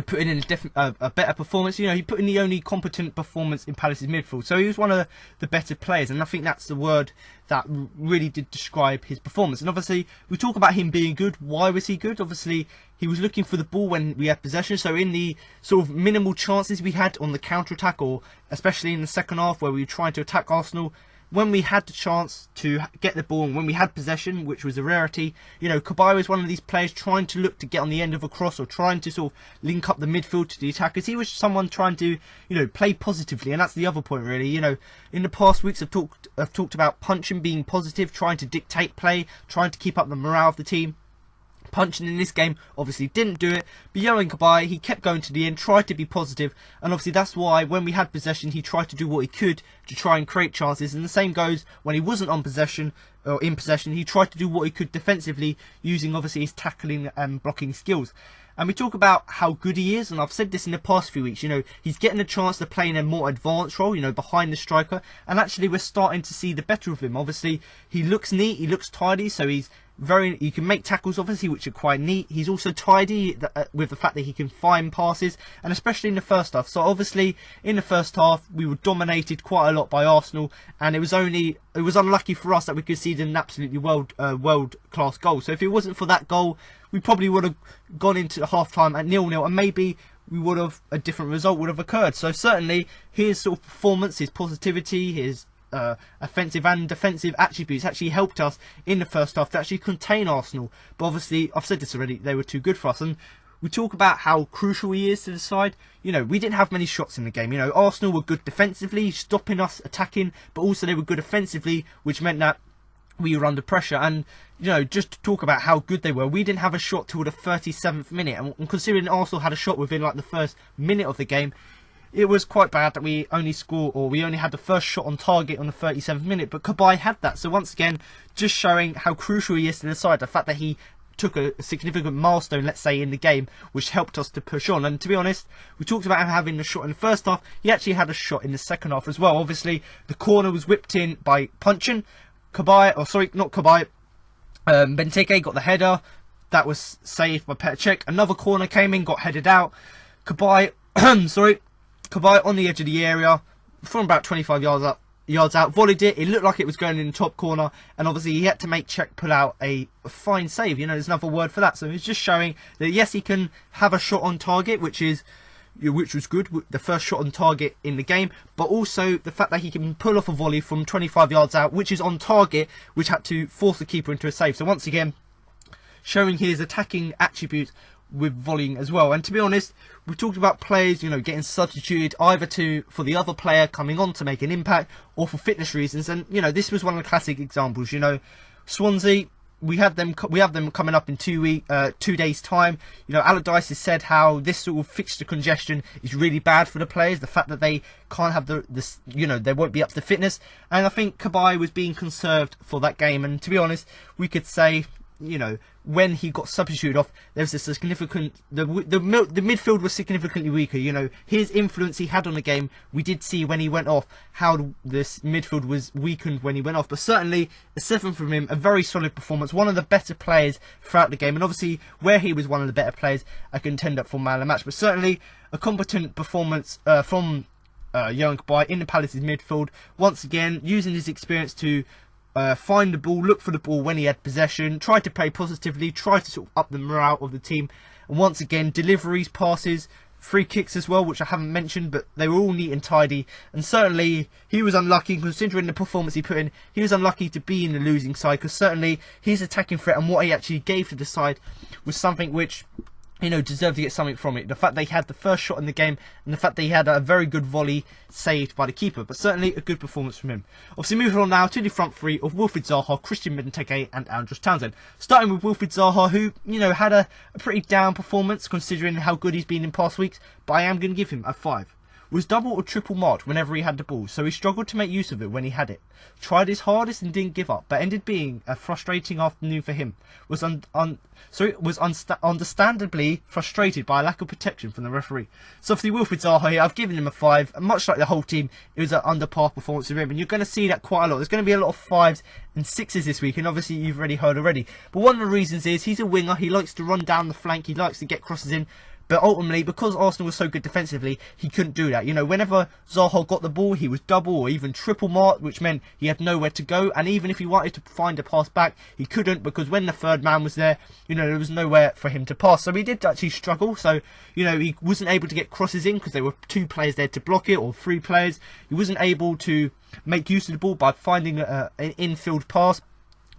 putting in a better performance. He put in the only competent performance in Palace's midfield. So he was one of the better players, and I think that's the word that really did describe his performance. And obviously, we talk about him being good. Why was he good? Obviously, he was looking for the ball when we had possession. So in the sort of minimal chances we had on the counter-attack, or especially in the second half where we were trying to attack Arsenal, when we had the chance to get the ball and when we had possession, which was a rarity, Cabaye was one of these players trying to look to get on the end of a cross or trying to sort of link up the midfield to the attackers. He was someone trying to, play positively, and that's the other point really. In the past weeks I've talked about punching being positive, trying to dictate play, trying to keep up the morale of the team. Punching in this game obviously didn't do it, but Yohan Cabaye, he kept going to the end, tried to be positive, and obviously that's why when we had possession he tried to do what he could to try and create chances. And the same goes when he wasn't on possession or in possession, he tried to do what he could defensively, using obviously his tackling and blocking skills. And we talk about how good he is, and I've said this in the past few weeks, he's getting a chance to play in a more advanced role, behind the striker, and actually we're starting to see the better of him. Obviously, he looks neat, he looks tidy, so he can make tackles obviously, which are quite neat. He's also tidy with the fact that he can find passes, and especially in the first half. So obviously in the first half we were dominated quite a lot by Arsenal, and it was unlucky for us that we conceded an absolutely world class goal. So if it wasn't for that goal, we probably would have gone into half time at 0-0, and maybe a different result would have occurred. So certainly his sort of performance, his positivity, his offensive and defensive attributes actually helped us in the first half to actually contain Arsenal. But obviously, I've said this already, they were too good for us. And we talk about how crucial he is to the side. We didn't have many shots in the game. Arsenal were good defensively, stopping us attacking, but also they were good offensively, which meant that we were under pressure. And just to talk about how good they were, we didn't have a shot till the 37th minute, and considering Arsenal had a shot within like the first minute of the game, it was quite bad that we only had the first shot on target on the 37th minute, but Cabaye had that. So once again, just showing how crucial he is to the side, the fact that he took a significant milestone, let's say, in the game, which helped us to push on. And to be honest, we talked about him having the shot in the first half, he actually had a shot in the second half as well. Obviously, the corner was whipped in by Puncheon. Benteke got the header, that was saved by Petr Cech. Another corner came in, got headed out. Cabaye on the edge of the area from about 25 yards out, volleyed it. It looked like it was going in the top corner, and obviously he had to make Cech pull out a fine save. There's another word for that. So it's just showing that yes, he can have a shot on target, which was good, the first shot on target in the game, but also the fact that he can pull off a volley from 25 yards out, which is on target, which had to force the keeper into a save. So once again, showing his attacking attributes with volleying as well. And to be honest, we've talked about players, getting substituted either for the other player coming on to make an impact, or for fitness reasons. And this was one of the classic examples. Swansea, we have them coming up in 2 days time. Allardyce has said how this sort of fixture congestion is really bad for the players, the fact that they can't have they won't be up to fitness. And I think Cabaye was being conserved for that game. And to be honest, we could say, when he got substituted off, there was a significant, the midfield was significantly weaker. His influence he had on the game, we did see when he went off, how this midfield was weakened when he went off. But certainly a 7 from him, a very solid performance, one of the better players throughout the game, and obviously where he was one of the better players, a contender for man of the match. But certainly a competent performance from Yohan Cabaye in the Palace's midfield, once again using his experience to find the ball, look for the ball when he had possession, try to play positively, try to sort of up the morale of the team, and once again, deliveries, passes, free kicks as well, which I haven't mentioned, but they were all neat and tidy. And certainly he was unlucky, considering the performance he put in. He was unlucky to be in the losing side, because certainly his attacking threat and what he actually gave to the side was something which, you know, deserved to get something from it. The fact that he had the first shot in the game, and the fact that he had a very good volley saved by the keeper. But certainly a good performance from him. Obviously, moving on now to the front three of Wilfried Zaha, Christian Benteke and Andros Townsend. Starting with Wilfried Zaha, who, you know, had a pretty down performance considering how good he's been in past weeks. But I am going to give him a 5. Was double or triple marked whenever he had the ball, so he struggled to make use of it when he had it. Tried his hardest and didn't give up, but ended being a frustrating afternoon for him. Was understandably frustrated by a lack of protection from the referee. So for the Wilfried Zaha here, I've given him a 5. And much like the whole team, it was an under par performance of him, and you're going to see that quite a lot. There's going to be a lot of 5s and 6s this week, and obviously you've already heard already. But one of the reasons is he's a winger. He likes to run down the flank. He likes to get crosses in. But ultimately, because Arsenal was so good defensively, he couldn't do that. You know, whenever Zaha got the ball, he was double or even triple marked, which meant he had nowhere to go. And even if he wanted to find a pass back, he couldn't, because when the third man was there, you know, there was nowhere for him to pass. So he did actually struggle. So, you know, he wasn't able to get crosses in because there were 2 players there to block it, or 3 players. He wasn't able to make use of the ball by finding an infield pass,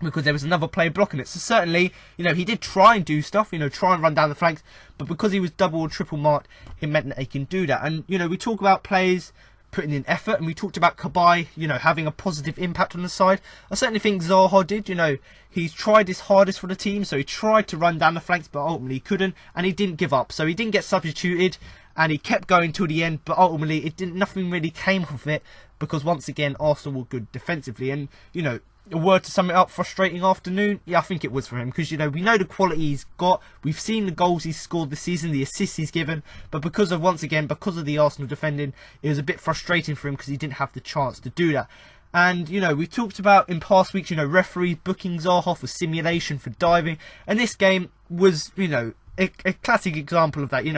because there was another player blocking it. So certainly, you know, he did try and do stuff, you know, try and run down the flanks, but because he was double or triple marked, it meant that he can do that. And, you know, we talk about players putting in effort, and we talked about Cabaye, you know, having a positive impact on the side. I certainly think Zaha did. You know, he's tried his hardest for the team, so he tried to run down the flanks, but ultimately he couldn't, and he didn't give up. So he didn't get substituted, and he kept going till the end, but ultimately nothing really came of it, because once again, Arsenal were good defensively. And, you know, a word to sum it up, frustrating afternoon. Yeah, I think it was for him, because, you know, we know the quality he's got. We've seen the goals he's scored this season, the assists he's given, but because of the Arsenal defending, it was a bit frustrating for him, because he didn't have the chance to do that. And, you know, we talked about in past weeks, you know, referees booking Zaha for simulation, for diving, and this game was, you know, a classic example of that. You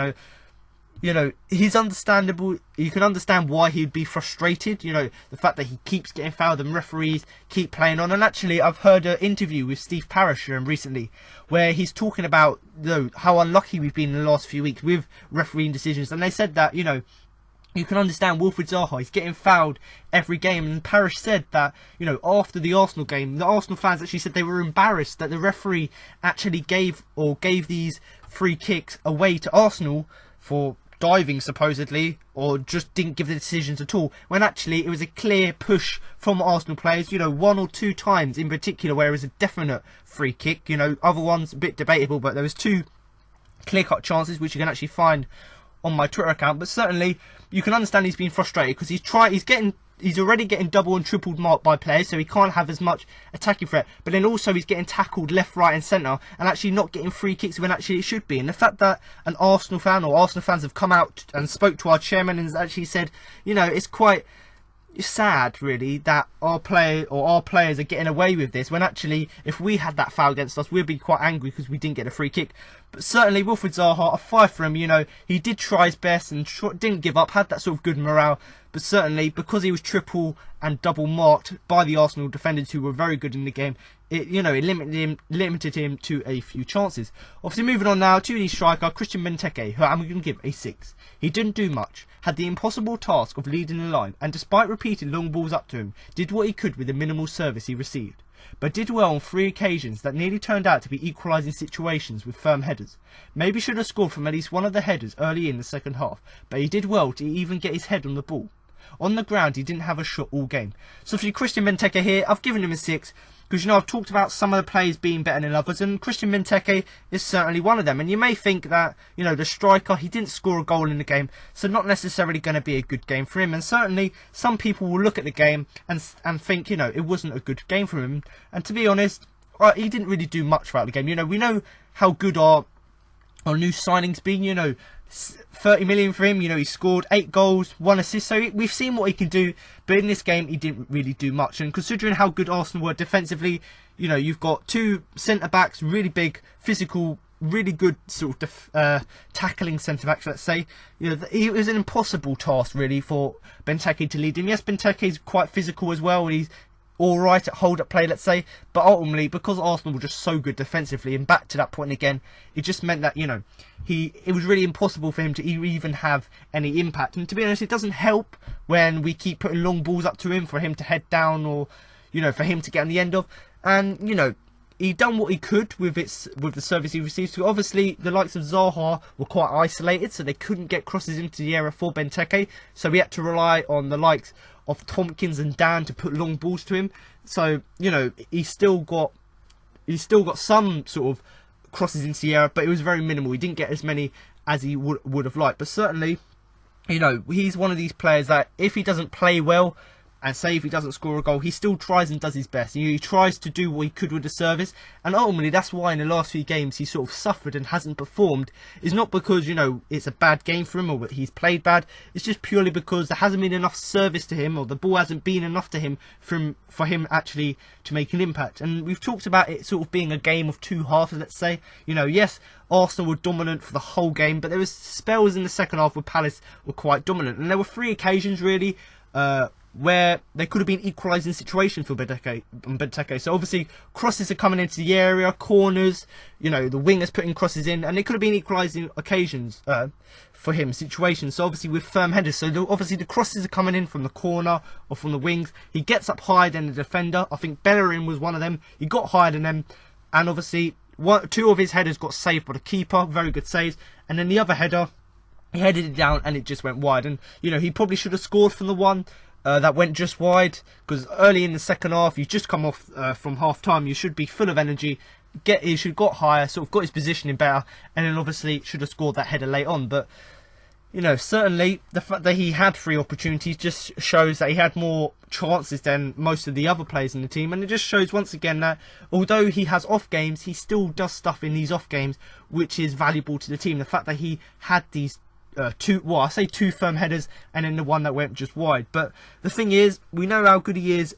know, he's understandable. You can understand why he'd be frustrated. You know, the fact that he keeps getting fouled and referees keep playing on. And actually, I've heard an interview with Steve Parish recently, where he's talking about, you know, how unlucky we've been in the last few weeks with refereeing decisions. And they said that, you know, you can understand Wilfried Zaha, he's getting fouled every game. And Parish said that, you know, after the Arsenal game, the Arsenal fans actually said they were embarrassed that the referee actually gave these free kicks away to Arsenal for diving, supposedly, or just didn't give the decisions at all, when actually it was a clear push from Arsenal players, you know, 1 or 2 times in particular where it was a definite free kick. You know, other ones a bit debatable, but there was 2 clear-cut chances, which you can actually find on my Twitter account. But certainly you can understand he's been frustrated, because he's already getting double and tripled marked by players, so he can't have as much attacking threat. But then also he's getting tackled left, right and centre, and actually not getting free kicks when actually it should be. And the fact that an Arsenal fan or Arsenal fans have come out and spoke to our chairman and actually said, you know, it's quite sad really that our players are getting away with this, when actually if we had that foul against us, we'd be quite angry because we didn't get a free kick. But certainly Wilfried Zaha, a 5 for him. You know, he did try his best and didn't give up, had that sort of good morale. But certainly, because he was triple and double marked by the Arsenal defenders, who were very good in the game, it limited him to a few chances. Obviously, moving on now to the striker, Christian Benteke, who I'm going to give a 6. He didn't do much, had the impossible task of leading the line, and despite repeated long balls up to him, did what he could with the minimal service he received. But did well on 3 occasions that nearly turned out to be equalising situations with firm headers. Maybe should have scored from at least one of the headers early in the second half, but he did well to even get his head on the ball. On the ground, he didn't have a shot all game. So for Christian Benteke here, I've given him a 6, because, you know, I've talked about some of the players being better than others, and Christian Benteke is certainly one of them. And you may think that, you know, the striker, he didn't score a goal in the game, so not necessarily going to be a good game for him. And certainly some people will look at the game and think, you know, it wasn't a good game for him. And to be honest, he didn't really do much throughout the game. You know, we know how good our new signings been. You know, 30 million for him. You know, he scored 8 goals, 1 assist, so we've seen what he can do. But in this game, he didn't really do much. And considering how good Arsenal were defensively, you know, you've got 2 centre-backs, really big, physical, really good sort of tackling centre-backs, let's say. You know, it was an impossible task, really, for Benteke to lead him. Yes, Benteke is quite physical as well. alright at hold-up play, let's say, but ultimately, because Arsenal were just so good defensively, and back to that point again, it just meant that, you know, it was really impossible for him to even have any impact. And to be honest, it doesn't help when we keep putting long balls up to him for him to head down, or, you know, for him to get on the end of. And, you know, he done what he could with the service he received. So obviously the likes of Zaha were quite isolated, so they couldn't get crosses into the area for Benteke. So we had to rely on the likes of Tompkins and Dan to put long balls to him. So, you know, he's still got some sort of crosses into the area, but it was very minimal. He didn't get as many as he would have liked. But certainly, you know, he's one of these players that if he doesn't play well, and say if he doesn't score a goal, he still tries and does his best. He tries to do what he could with the service. And ultimately, that's why in the last few games he sort of suffered and hasn't performed. It's not because, you know, it's a bad game for him or he's played bad. It's just purely because there hasn't been enough service to him, or the ball hasn't been enough to him for him actually to make an impact. And we've talked about it sort of being a game of two halves, let's say. You know, yes, Arsenal were dominant for the whole game, but there was spells in the second half where Palace were quite dominant. And there were 3 occasions, really, where they could have been equalising situations for Benteke. So obviously crosses are coming into the area, corners, you know, the wingers putting crosses in, and it could have been equalising occasions for him, situations. So obviously with firm headers, so obviously the crosses are coming in from the corner or from the wings. He gets up higher than the defender. I think Bellerin was one of them. He got higher than them, and obviously 2 of his headers got saved by the keeper, very good saves, and then the other header, he headed it down and it just went wide. And, you know, he probably should have scored from the one that went just wide, because early in the second half, you just come off from half time, you should be full of energy, he should have got higher, sort of got his positioning better, and then obviously should have scored that header late on. But, you know, certainly the fact that he had 3 opportunities just shows that he had more chances than most of the other players in the team. And it just shows once again that although he has off games, he still does stuff in these off games which is valuable to the team. The fact that he had these 2 firm headers, and then the one that went just wide. But the thing is, we know how good he is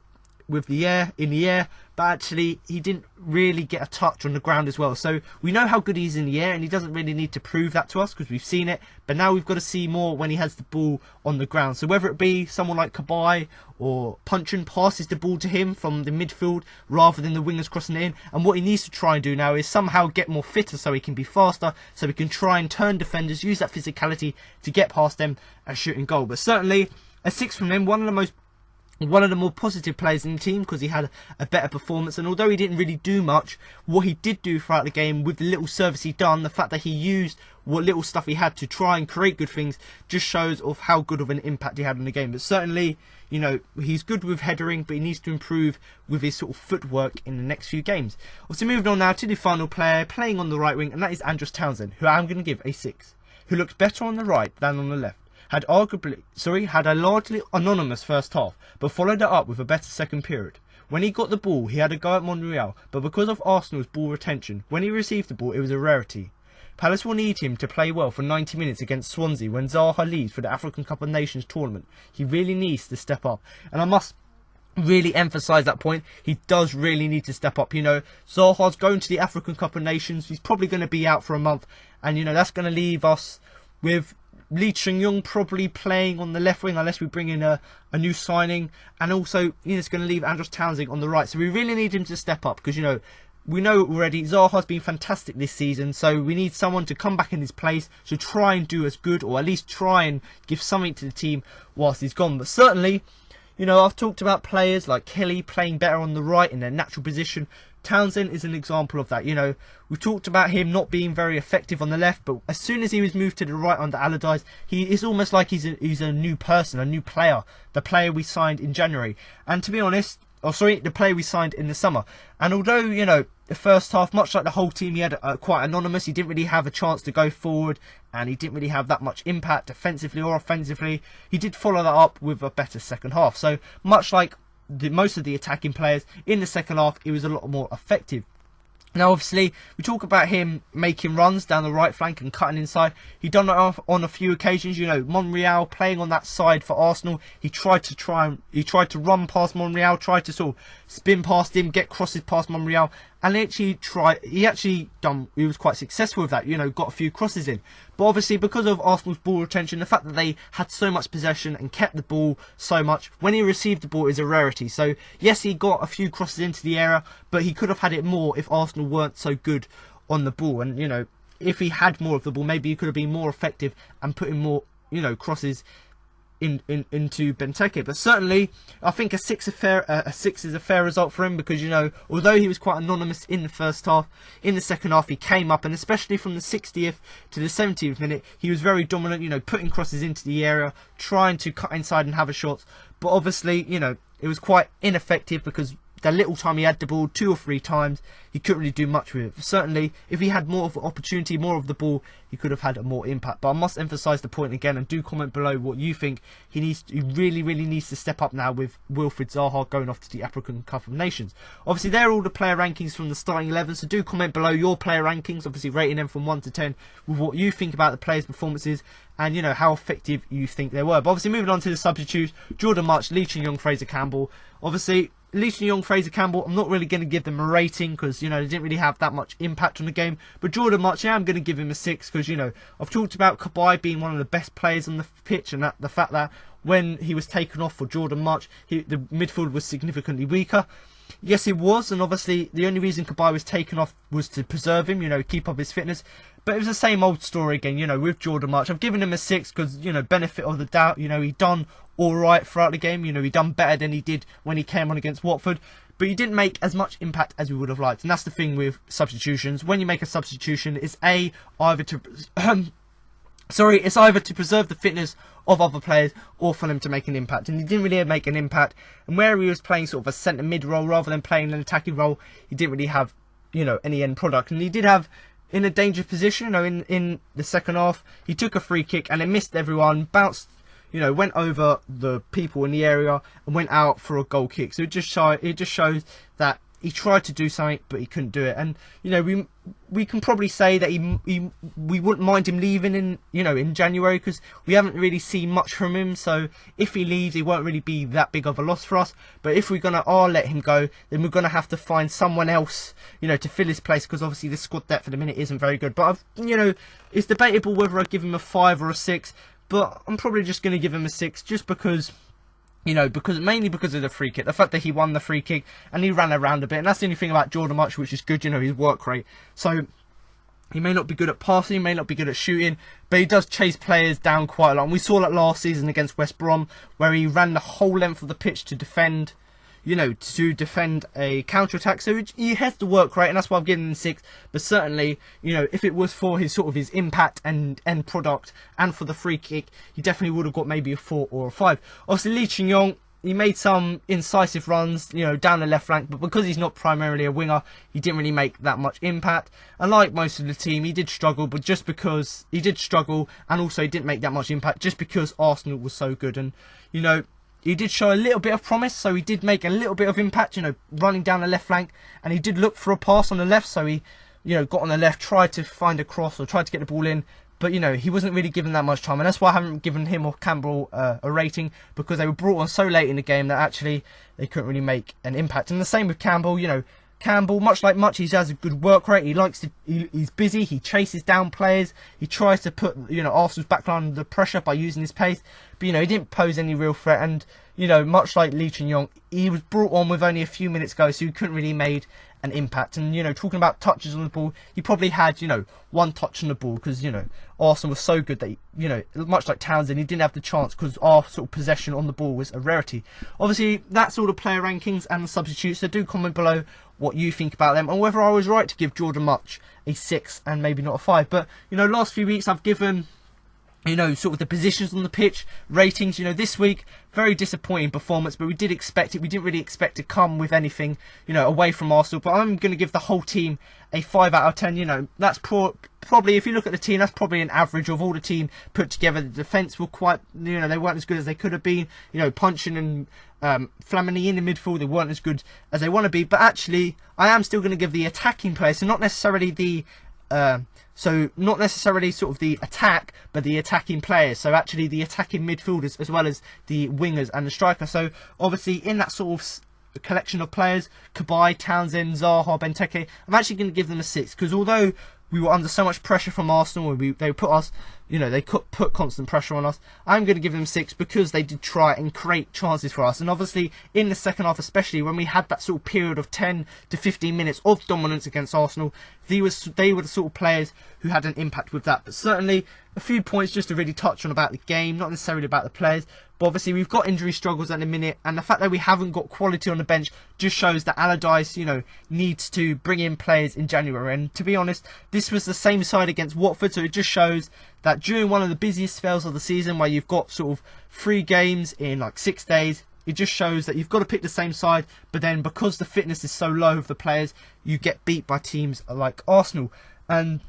with the air, in the air, but actually he didn't really get a touch on the ground as well. So we know how good he is in the air, and he doesn't really need to prove that to us because we've seen it. But now we've got to see more when he has the ball on the ground. So whether it be someone like Cabaye or Punchin passes the ball to him from the midfield rather than the wingers crossing it in. And what he needs to try and do now is somehow get more fitter so he can be faster, so he can try and turn defenders, use that physicality to get past them and shoot in goal. But certainly a 6 from him, one of the more positive players in the team, because he had a better performance. And although he didn't really do much, what he did do throughout the game with the little service he done, the fact that he used what little stuff he had to try and create good things, just shows of how good of an impact he had on the game. But certainly, you know, he's good with headering, but he needs to improve with his sort of footwork in the next few games. Obviously, moving on now to the final player playing on the right wing, and that is Andros Townsend, who I'm going to give a 6, who looks better on the right than on the left. Had a largely anonymous first half, but followed it up with a better second period. When he got the ball, he had a go at Monreal, but because of Arsenal's ball retention, when he received the ball, it was a rarity. Palace will need him to play well for 90 minutes against Swansea when Zaha leaves for the African Cup of Nations tournament. He really needs to step up, and I must really emphasise that point. He does really need to step up. You know, Zaha's going to the African Cup of Nations. He's probably going to be out for a month, and, you know, that's going to leave us with Lee Chung-Yong probably playing on the left wing unless we bring in a new signing, and also, you know, it's going to leave Andros Townsend on the right. So we really need him to step up, because, you know, we know already Zaha's been fantastic this season, so we need someone to come back in his place to try and do as good, or at least try and give something to the team whilst he's gone. But certainly, you know, I've talked about players like Kelly playing better on the right in their natural position. Townsend is an example of that. You know, we talked about him not being very effective on the left, but as soon as he was moved to the right under Allardyce, he is almost like he's a new person, a new player, the player we signed in January. And to be honest, the player we signed in the summer. And although, you know, the first half, much like the whole team, he had quite anonymous. He didn't really have a chance to go forward, and he didn't really have that much impact defensively or offensively. He did follow that up with a better second half. So much like most of the attacking players in the second half, he was a lot more effective. Now, obviously, we talk about him making runs down the right flank and cutting inside. He done that on a few occasions. You know, Monreal playing on that side for Arsenal. He tried to run past Monreal, tried to sort of spin past him, get crosses past Monreal, and he was quite successful with that, you know, got a few crosses in. But obviously, because of Arsenal's ball retention, the fact that they had so much possession and kept the ball so much, when he received the ball is a rarity. So yes, he got a few crosses into the area, but he could have had it more if Arsenal weren't so good on the ball. And, you know, if he had more of the ball, maybe he could have been more effective and putting more, you know, crosses into Benteke. But certainly, I think a 6 is a fair result for him, because, you know, although he was quite anonymous in the first half, in the second half he came up, and especially from the 60th to the 70th minute, he was very dominant, you know, putting crosses into the area, trying to cut inside and have a shot. But obviously, you know, it was quite ineffective, because the little time he had the ball, 2 or 3 times, he couldn't really do much with it. Certainly, if he had more of an opportunity, more of the ball, he could have had a more impact. But I must emphasise the point again, and do comment below what you think. He really needs to step up now with Wilfried Zaha going off to the African Cup of Nations. Obviously, they're all the player rankings from the starting 11, so do comment below your player rankings, obviously rating them from 1 to 10, with what you think about the players' performances, and, you know, how effective you think they were. But obviously, moving on to the substitutes, Jordan March, Lee Chin-Young, Fraser Campbell. Obviously, Lee Chin-Young, Fraser Campbell, I'm not really going to give them a rating, because, you know, they didn't really have that much impact on the game. But Jordan March, yeah, I'm going to give him a 6, because, you know, I've talked about Kabay being one of the best players on the pitch, and the fact that when he was taken off for Jordan March, the midfield was significantly weaker. Yes, it was, and obviously the only reason Kabay was taken off was to preserve him, you know, keep up his fitness. But it was the same old story again, you know, with Jordan March. I've given him a 6 because, you know, benefit of the doubt, you know, he done alright throughout the game. You know, he done better than he did when he came on against Watford. But he didn't make as much impact as we would have liked. And that's the thing with substitutions. When you make a substitution, it's either to preserve the fitness of other players or for them to make an impact. And he didn't really make an impact. And where he was playing sort of a centre mid role rather than playing an attacking role, he didn't really have, you know, any end product. And he did have, in a dangerous position, you know, in the second half, he took a free kick and it missed everyone, bounced, you know, went over the people in the area and went out for a goal kick. So it just shows that he tried to do something, but he couldn't do it. And, you know, we can probably say that we wouldn't mind him leaving in January, because we haven't really seen much from him. So if he leaves, he won't really be that big of a loss for us. But if we're gonna let him go, then we're gonna have to find someone else, you know, to fill his place, because obviously the squad depth at the minute isn't very good. But you know, it's debatable whether I give him a 5 or a 6. But I'm probably just gonna give him a 6, just because. You know, mainly because of the free kick. The fact that he won the free kick and he ran around a bit. And that's the only thing about Jordan March, which is good, you know, his work rate. So he may not be good at passing, he may not be good at shooting, but he does chase players down quite a lot. And we saw that last season against West Brom, where he ran the whole length of the pitch to defend, you know, to defend a counter-attack. So he has the work rate, and that's why I've given him 6. But certainly, you know, if it was for his impact and end product and for the free kick, he definitely would have got maybe a 4 or a 5. Obviously, Lee Chin-Young, he made some incisive runs, you know, down the left flank, but because he's not primarily a winger, he didn't really make that much impact. And like most of the team, he did struggle, but just because he did struggle, and also he didn't make that much impact, just because Arsenal was so good. And, you know, he did show a little bit of promise, so he did make a little bit of impact, you know, running down the left flank, and he did look for a pass on the left, so he, you know, got on the left, tried to find a cross or tried to get the ball in, but, you know, he wasn't really given that much time, and that's why I haven't given him or Campbell a rating, because they were brought on so late in the game that actually they couldn't really make an impact. And the same with Campbell, you know, Campbell, much like Much, he has a good work rate. He likes to, he's busy. He chases down players. He tries to put, you know, Arsenal's backline under pressure by using his pace. But, you know, he didn't pose any real threat. And, you know, much like Lee Chin-Young, he was brought on with only a few minutes ago, so he couldn't really made an impact. And, you know, talking about touches on the ball, he probably had, you know, 1 touch on the ball, because, you know, Arsenal was so good that, you know, much like Townsend, he didn't have the chance because our possession on the ball was a rarity. Obviously, that's all the player rankings and the substitutes, so do comment below what you think about them and whether I was right to give Jordan March a 6 and maybe not a 5. But, you know, last few weeks I've given, you know, the positions on the pitch, ratings. You know, this week, very disappointing performance, but we did expect it. We didn't really expect to come with anything, you know, away from Arsenal. But I'm going to give the whole team a 5 out of 10. You know, that's probably, if you look at the team, that's probably an average of all the team put together. The defence were quite, you know, they weren't as good as they could have been. You know, punching and Flamini in the midfield, they weren't as good as they want to be. But actually, I am still going to give the attacking players, so not necessarily the the attack, but the attacking players. So actually the attacking midfielders as well as the wingers and the striker. So obviously in that collection of players, Cabaye, Townsend, Zaha, Benteke, I'm actually going to give them a 6, because although we were under so much pressure from Arsenal, they put us, they put constant pressure on us, I'm going to give them 6 because they did try and create chances for us. And obviously in the second half, especially when we had that sort of period of 10 to 15 minutes of dominance against Arsenal, they were the sort of players who had an impact with that. But certainly a few points just to really touch on about the game, not necessarily about the players. But obviously we've got injury struggles at the minute, and the fact that we haven't got quality on the bench just shows that Allardyce, needs to bring in players in January. And to be honest, this was the same side against Watford, so it just shows that during one of the busiest spells of the season, where you've got sort of 3 games in like 6 days, it just shows that you've got to pick the same side, but then because the fitness is so low of the players, you get beat by teams like Arsenal. And,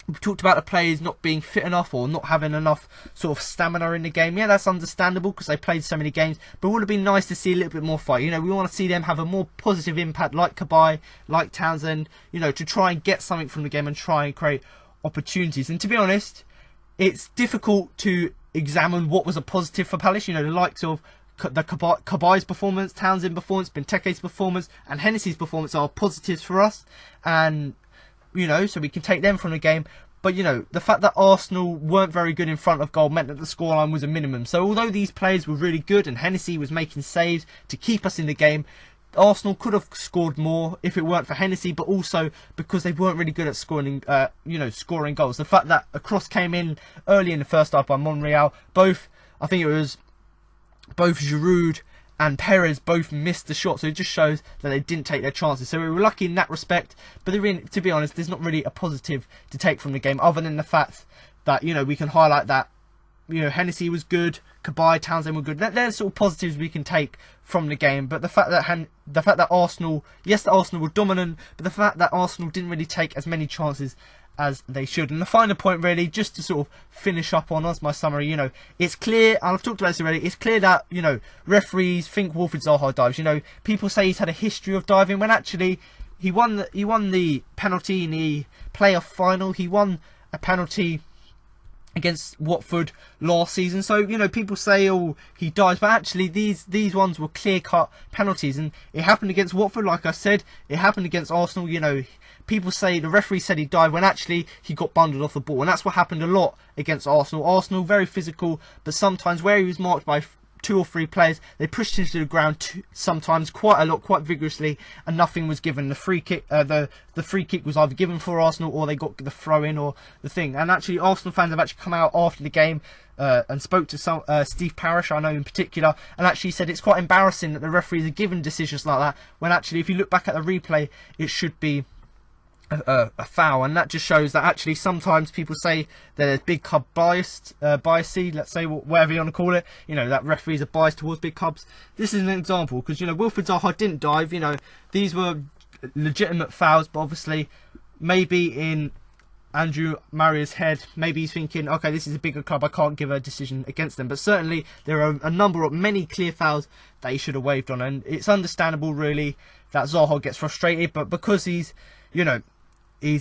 we've talked about the players not being fit enough or not having enough sort of stamina in the game. Yeah, that's understandable because they played so many games, but it would have been nice to see a little bit more fight. We want to see them have a more positive impact, like Cabaye, like Townsend, to try and get something from the game and try and create opportunities. And to be honest, it's difficult to examine what was a positive for Palace. The likes of the Cabaye's performance, Townsend performance, Benteke's performance, and Hennessy's performance are positives for us, and so we can take them from the game. But the fact that Arsenal weren't very good in front of goal meant that the scoreline was a minimum. So although these players were really good and Hennessy was making saves to keep us in the game, Arsenal could have scored more if it weren't for Hennessy, but also because they weren't really good at scoring, scoring goals. The fact that a cross came in early in the first half by Monreal, both Giroud and Perez both missed the shot, so it just shows that they didn't take their chances. So we were lucky in that respect, but to be honest, there's not really a positive to take from the game, other than the fact that, we can highlight that, Hennessy was good, Cabaye, Townsend were good. There's sort of positives we can take from the game, but the fact that Arsenal, yes, that Arsenal were dominant, but the fact that Arsenal didn't really take as many chances as they should. And the final point, really, just to sort of finish up on my summary, it's clear, and I've talked about this already, it's clear that, referees think Wilfried Zaha dives. People say he's had a history of diving, when actually he won the penalty in the playoff final. He won a penalty against Watford last season. So, people say, oh, he dives, but actually these ones were clear-cut penalties, and it happened against Watford, like I said, it happened against Arsenal. People say the referee said he dived when actually he got bundled off the ball, and that's what happened a lot against Arsenal. Arsenal, very physical, but sometimes where he was marked by 2 or 3 players, they pushed him to the ground sometimes quite a lot, quite vigorously, and nothing was given. The free kick, the free kick was either given for Arsenal, or they got the throw in, or the thing. And actually, Arsenal fans have actually come out after the game and spoke to Steve Parish, I know in particular, and actually said it's quite embarrassing that the referees are given decisions like that, when actually, if you look back at the replay, it should be a foul. And that just shows that actually sometimes people say that there's big club biased, let's say, whatever you want to call it, that referees are biased towards big clubs. This is an example, because Wilfried Zaha didn't dive. These were legitimate fouls, but obviously maybe in Andrew Maria's head, maybe he's thinking, okay, this is a bigger club, I can't give a decision against them. But certainly there are many clear fouls that he should have waved on, and it's understandable really that Zaha gets frustrated. But because he's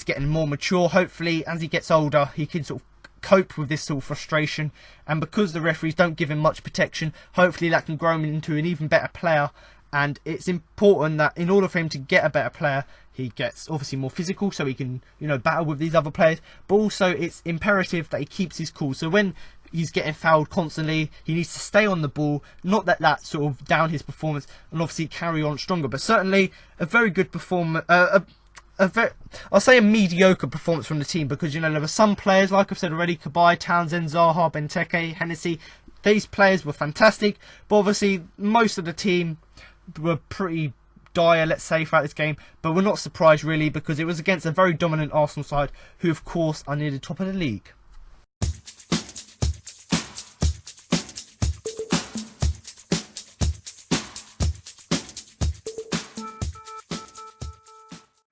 getting more mature, hopefully as he gets older he can sort of cope with this sort of frustration, and because the referees don't give him much protection, hopefully that can grow him into an even better player. And it's important that in order for him to get a better player, he gets obviously more physical, so he can battle with these other players, but also it's imperative that he keeps his cool. So when he's getting fouled constantly, he needs to stay on the ball, not let that sort of down his performance, and obviously carry on stronger. But certainly a very good performance, I'll say a mediocre performance from the team, because there were some players, like I've said already, Cabaye, Townsend, Zaha, Benteke, Hennessy, these players were fantastic, but obviously most of the team were pretty dire, let's say, throughout this game. But we're not surprised really, because it was against a very dominant Arsenal side, who of course are near the top of the league.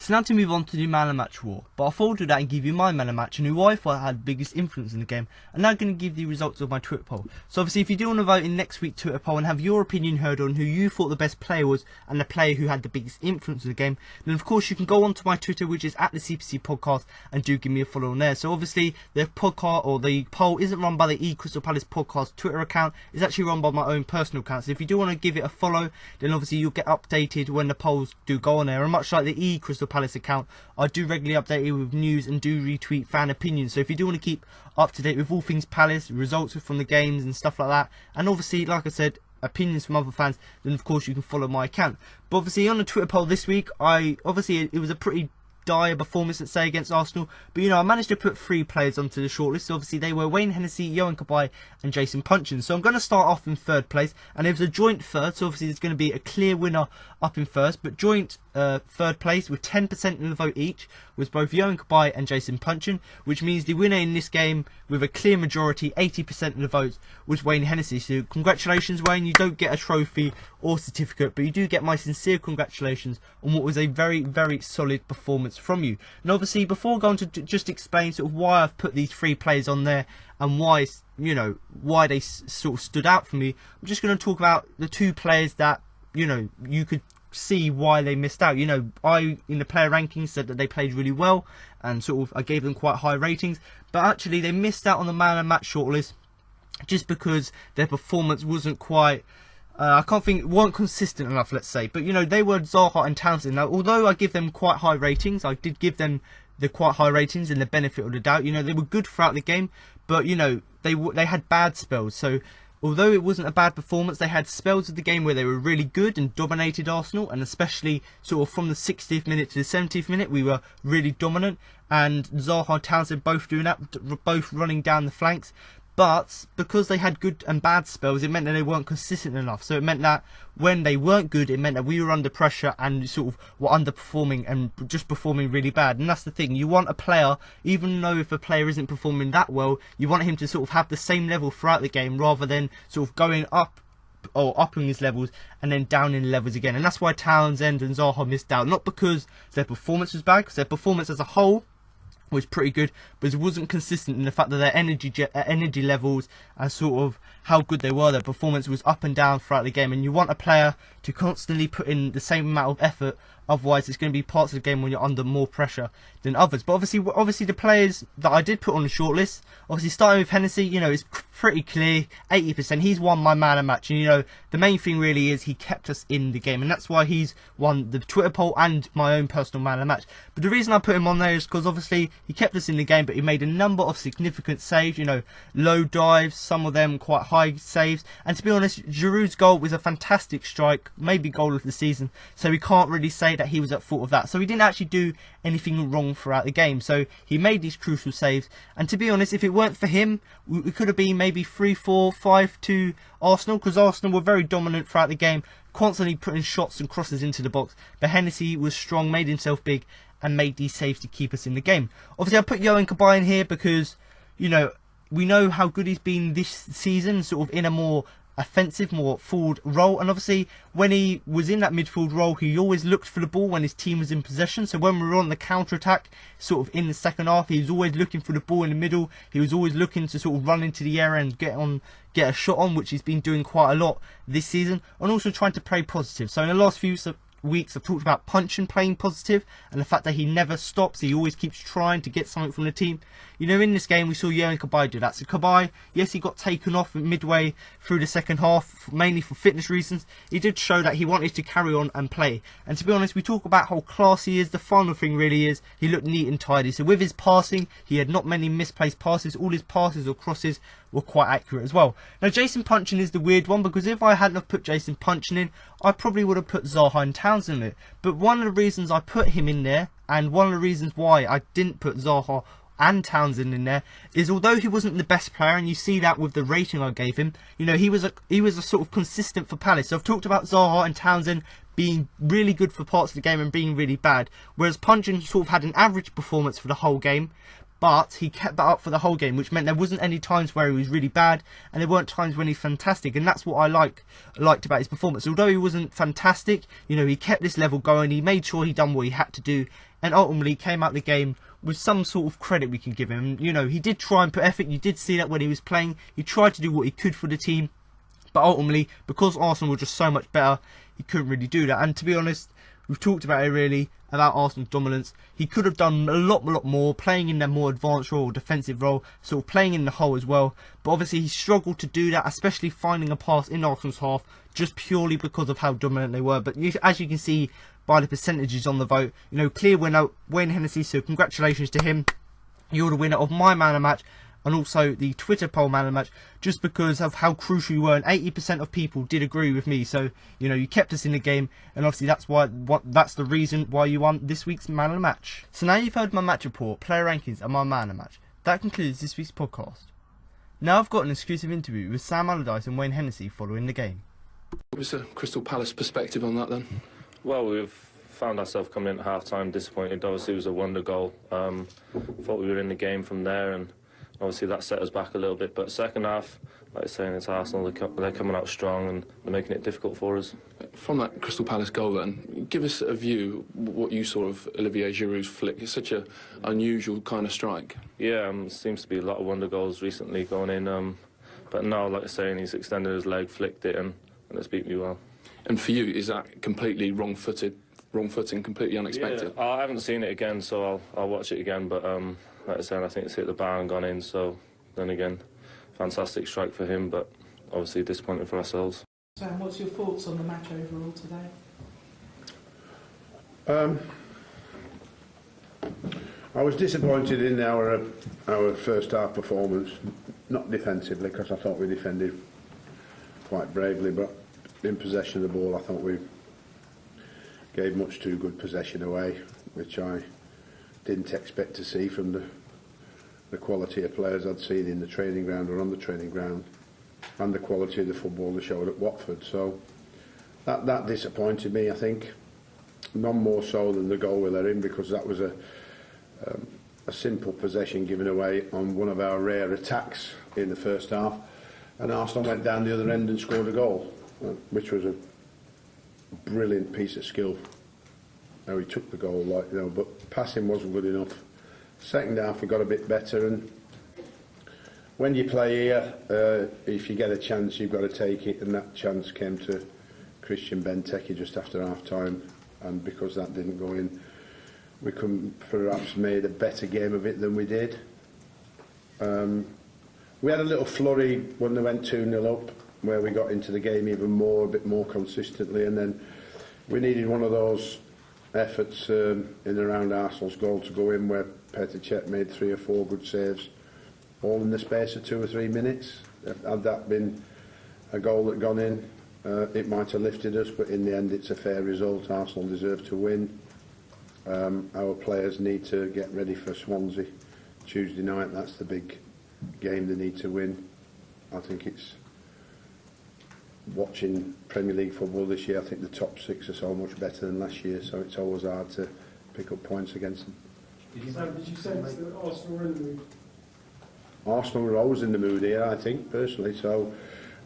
So now to move on to the man of the match war, but I'll do that and give you my man of the match and who I thought had the biggest influence in the game, and now I'm going to give the results of my Twitter poll. So obviously if you do want to vote in next week's Twitter poll and have your opinion heard on who you thought the best player was and the player who had the biggest influence in the game, then of course you can go onto my Twitter, which is at the CPC podcast, and do give me a follow on there. So obviously the podcast or the poll isn't run by the Crystal Palace podcast Twitter account, it's actually run by my own personal account. So if you do want to give it a follow, then obviously you'll get updated when the polls do go on there, and much like the Crystal Palace account, I do regularly update you with news and do retweet fan opinions. So if you do want to keep up to date with all things Palace, results from the games and stuff like that, and obviously like I said, opinions from other fans, then of course you can follow my account. But obviously on the Twitter poll this week, it was a pretty dire performance, let's say, against Arsenal, but I managed to put 3 players onto the shortlist. So obviously they were Wayne Hennessy, Yohan Cabaye and Jason Puncheon. So I'm going to start off in 3rd place, and it was a joint 3rd, so obviously there's going to be a clear winner up in 1st, but joint 3rd place with 10% in the vote each was both Yohan Cabaye and Jason Puncheon, which means the winner in this game with a clear majority, 80% of the votes, was Wayne Hennessy. So congratulations Wayne, you don't get a trophy or certificate, but you do get my sincere congratulations on what was a very, very solid performance from you. And obviously before going to just explain sort of why I've put these 3 players on there and why why they sort of stood out for me, I'm just going to talk about the 2 players that you could see why they missed out. I in the player rankings said that they played really well and sort of I gave them quite high ratings, but actually they missed out on the man of the match shortlist just because their performance wasn't quite weren't consistent enough, let's say. But they were Zaha and Townsend. Now although I give them quite high ratings, I did give them the quite high ratings and the benefit of the doubt. They were good throughout the game, but they had bad spells. So although it wasn't a bad performance, they had spells of the game where they were really good and dominated Arsenal, and especially sort of from the 60th minute to the 70th minute we were really dominant, and Zaha and Townsend both doing that, both running down the flanks. But because they had good and bad spells, it meant that they weren't consistent enough. So it meant that when they weren't good, it meant that we were under pressure and sort of were underperforming and just performing really bad. And that's the thing. You want a player, even though if a player isn't performing that well, you want him to sort of have the same level throughout the game rather than sort of going up or upping his levels and then down in levels again. And that's why Townsend and Zaha missed out. Not because their performance was bad, because their performance as a whole was pretty good, but it wasn't consistent in the fact that their energy levels and sort of how good they were, their performance was up and down throughout the game. And you want a player to constantly put in the same amount of effort, otherwise it's going to be parts of the game when you're under more pressure than others. But obviously the players that I did put on the shortlist, obviously starting with Hennessy, it's pretty clear, 80%, he's won my man of the match. And the main thing really is he kept us in the game, and that's why he's won the Twitter poll and my own personal man of the match. But the reason I put him on there is because obviously he kept us in the game, but he made a number of significant saves, low dives, some of them quite high saves, and to be honest, Giroud's goal was a fantastic strike, maybe goal of the season, so we can't really say that he was at fault of that. So he didn't actually do anything wrong throughout the game, so he made these crucial saves. And to be honest, if it weren't for him, we could have been maybe 3-4, 5-2 Arsenal, because Arsenal were very dominant throughout the game, constantly putting shots and crosses into the box. But Hennessy was strong, made himself big, and made these saves to keep us in the game. Obviously I put Yohan Cabaye in here because we know how good he's been this season, sort of in a more offensive, more forward role. And obviously when he was in that midfield role, he always looked for the ball when his team was in possession. So when we were on the counter-attack, sort of in the second half, he was always looking for the ball in the middle. He was always looking to sort of run into the area and get a shot on, which he's been doing quite a lot this season, and also trying to play positive. So in the last few weeks I've talked about Puncheon playing positive and the fact that he never stops, he always keeps trying to get something from the team. In this game we saw Yohan Cabaye do that. So Cabaye, yes, he got taken off midway through the second half, mainly for fitness reasons. He did show that he wanted to carry on and play, and to be honest, we talk about how classy he is, the final thing really is he looked neat and tidy. So with his passing, he had not many misplaced passes, all his passes or crosses were quite accurate as well. Now Jason Puncheon is the weird one, because if I hadn't have put Jason Puncheon in, I probably would have put Zaha and Townsend in it. But one of the reasons I put him in there, and one of the reasons why I didn't put Zaha and Townsend in there, is although he wasn't the best player, and you see that with the rating I gave him, he was a sort of consistent for Palace. So I've talked about Zaha and Townsend being really good for parts of the game and being really bad, whereas Puncheon sort of had an average performance for the whole game, But he kept that up for the whole game, which meant there wasn't any times where he was really bad, and there weren't times when he's fantastic. And that's what I liked about his performance. Although he wasn't fantastic, he kept this level going. He made sure he done what he had to do, and ultimately came out the game with some sort of credit we can give him. He did try and put effort. You did see that when he was playing. He tried to do what he could for the team, but ultimately, because Arsenal were just so much better, he couldn't really do that. And to be honest, we've talked about it really, about Arsenal's dominance. He could have done a lot more, playing in their more advanced role, defensive role, sort of playing in the hole as well. But obviously he struggled to do that, especially finding a pass in Arsenal's half, just purely because of how dominant they were. But as you can see by the percentages on the vote, clear winner, Wayne Hennessy, so congratulations to him. You're the winner of my Man of the Match, and also the Twitter poll Man of the Match, just because of how crucial you were, and 80% of people did agree with me. So you kept us in the game, and obviously that's the reason why you won this week's Man of the Match. So now you've heard my match report, player rankings, and my Man of the Match. That concludes this week's podcast. Now I've got an exclusive interview with Sam Allardyce and Wayne Hennessy following the game. What was the Crystal Palace perspective on that then? Well, we've found ourselves coming in at half-time disappointed. Obviously it was a wonder goal. Thought we were in the game from there, and obviously that set us back a little bit. But second half, like I saying, it's Arsenal. They're coming out strong and they're making it difficult for us. From that Crystal Palace goal then, give us a view what you saw of Olivier Giroud's flick. It's such an unusual kind of strike. Yeah, seems to be a lot of wonder goals recently going in. But now, like I saying, he's extended his leg, flicked it, and it's beat me well. And for you, is that completely wrong footing, completely unexpected? Yeah, I haven't seen it again, so I'll watch it again. But like I said, I think it's hit the bar and gone in. So then again, fantastic strike for him, but obviously disappointing for ourselves. Sam, what's your thoughts on the match overall today? I was disappointed in our first half performance, not defensively, because I thought we defended quite bravely, but in possession of the ball I thought we gave much too good possession away, which I didn't expect to see from the quality of players I'd seen in the training ground or on the training ground, and the quality of the football they showed at Watford. So that disappointed me, I think. None more so than the goal we let in, because that was a simple possession given away on one of our rare attacks in the first half, and Arsenal went down the other end and scored a goal, which was a brilliant piece of skill. How he took the goal, but passing wasn't good enough. Second half we got a bit better, and when you play here, if you get a chance you've got to take it, and that chance came to Christian Benteke just after half time, and because that didn't go in, we could perhaps made a better game of it than we did. We had a little flurry when they went 2-0 up, where we got into the game even more, a bit more consistently, and then we needed one of those efforts in and around Arsenal's goal to go in, where Petr Cech made 3 or 4 good saves, all in the space of 2 or 3 minutes. Had that been a goal that gone in, it might have lifted us, but in the end it's a fair result. Arsenal deserve to win. Our players need to get ready for Swansea Tuesday night. That's the big game they need to win. I think it's, watching Premier League football this year, I think the top 6 are so much better than last year, so it's always hard to pick up points against them. Did you sense that Arsenal were in the mood? Arsenal were always in the mood here, I think, personally, so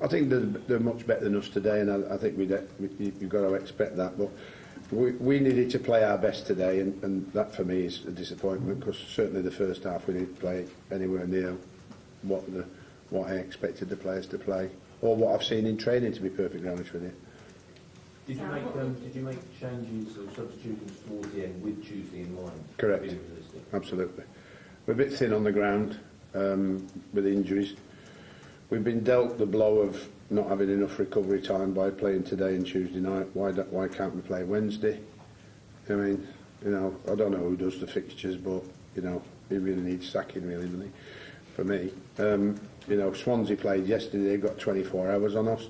I think they're much better than us today, and I think you've got to expect that, but we needed to play our best today, and that for me is a disappointment, because certainly the first half we didn't play anywhere near what I expected the players to play, or what I've seen in training, to be perfectly honest with you. Did you make changes or substitutions towards the end with Tuesday in mind? Correct. Absolutely. We're a bit thin on the ground with injuries. We've been dealt the blow of not having enough recovery time by playing today and Tuesday night. Why can't we play Wednesday? I mean, I don't know who does the fixtures, but he really needs sacking, really, doesn't he? For me, Swansea played yesterday. They've got 24 hours on us,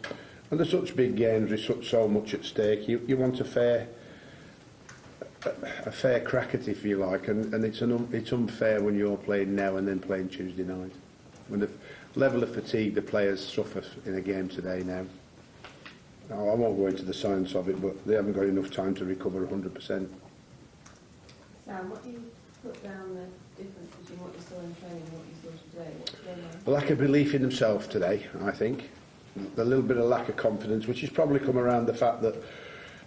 and they're such big games with so much at stake. You want a fair crack at it, if you like, and it's unfair when you're playing now and then playing Tuesday night. When the level of fatigue the players suffer in a game today now. I won't go into the science of it, but they haven't got enough time to recover 100%. Sam, what do you put down the difference between what you saw in training and what you saw today? What's going on? A lack of belief in themselves today, I think. A little bit of lack of confidence, which has probably come around the fact that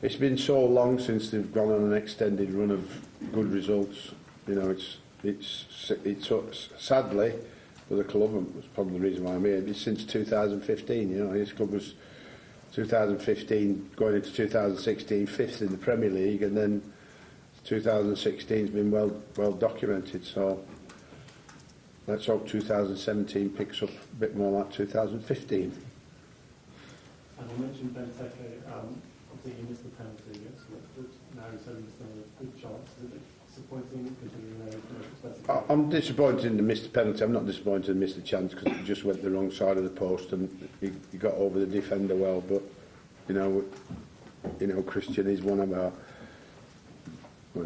it's been so long since they've gone on an extended run of good results. You know, it's sadly for the club, and it's probably the reason why I'm here. It's since 2015. You know, this club was 2015 going into 2016 fifth in the Premier League, and then 2016's been well documented. So let's hope 2017 picks up a bit more like 2015. And I mentioned Benteke, obviously he missed the penalty against Watford. Now he's having a good chance. Is it disappointing considering I'm disappointed in the missed penalty. I'm not disappointed in the missed chance because it just went the wrong side of the post and he got over the defender well. But you know, Christian is one of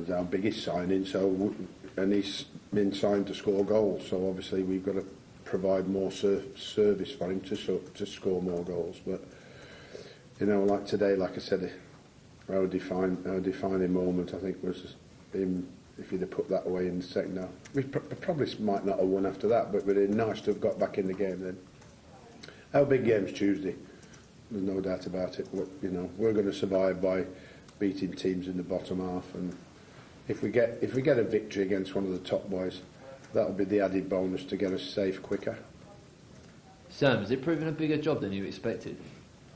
our biggest signing. So and he's been signed to score goals. So obviously we've got to provide more service for him to score more goals. But you know, like today, like I said, our defining moment I think was him. If he'd have put that away in the second half, we probably might not have won after that, but it would have been nice to have got back in the game then. Our big game's Tuesday, there's no doubt about it. You know, we're going to survive by beating teams in the bottom half, and if we get a victory against one of the top boys, that'll be the added bonus to get us safe quicker. Sam, has it proven a bigger job than you expected?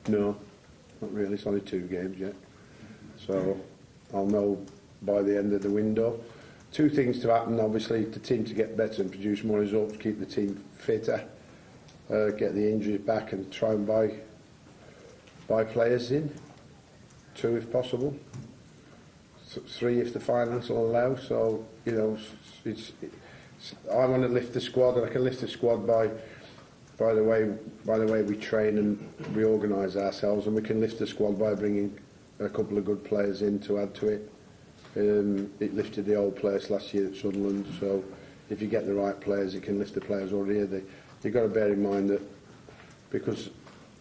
No, not really. It's only 2 games yet, so I'll know by the end of the window. 2 things to happen, obviously: the team to get better and produce more results, keep the team fitter, get the injuries back and try and buy players in. 2 if possible, 3 if the finance will allow. So you know, I want to lift the squad, and I can lift the squad by the way we train and we organise ourselves, and we can lift the squad by bringing a couple of good players in to add to it. It lifted the old place last year at Sunderland, so if you get the right players, it can lift the players already here. You've got to bear in mind that because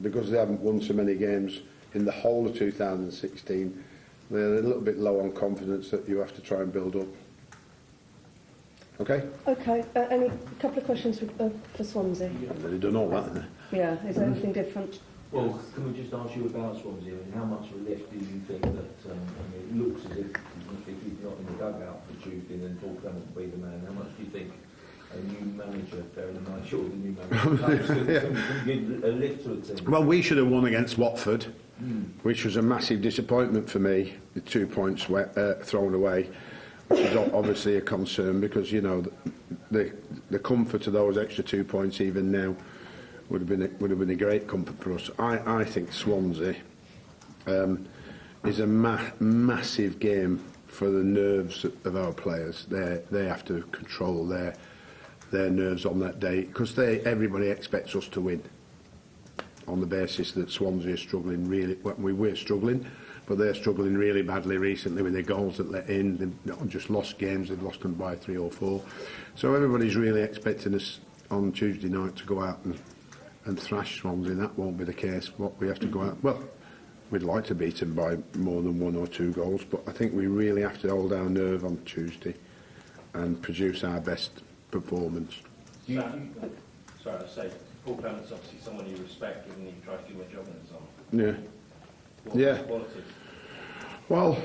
they haven't won so many games in the whole of 2016, they're a little bit low on confidence that you have to try and build up. Okay? Okay, any couple of questions for Swansea? They've done all that, haven't they? Yeah, is there anything different? Well, can we just ask you about Swansea? And how much of a lift do you think that, it looks as if he's not in the dugout for Tuesday and then Paul Clement will be the man. How much do you think a new manager, bearing in mind you're the new manager, can give a lift to a team? Well, we should have won against Watford, which was a massive disappointment for me, the 2 points thrown away, which is obviously a concern because, you know, the comfort of those extra 2 points even now would have been a great comfort for us. I think Swansea is a massive game for the nerves of our players. They have to control their nerves on that day because everybody expects us to win on the basis that Swansea are struggling really. Well, we're struggling, but they're struggling really badly recently with their goals that let in. They've not just lost games; they've lost them by 3 or 4. So everybody's really expecting us on Tuesday night to go out and thrash Swansea. That won't be the case. What we have to go out, well, we'd like to beat them by more than 1 or 2 goals, but I think we really have to hold our nerve on Tuesday and produce our best performance. Sorry, I say Paul Clement's obviously someone you respect, given he tries to do a job in his arm. Yeah. Well,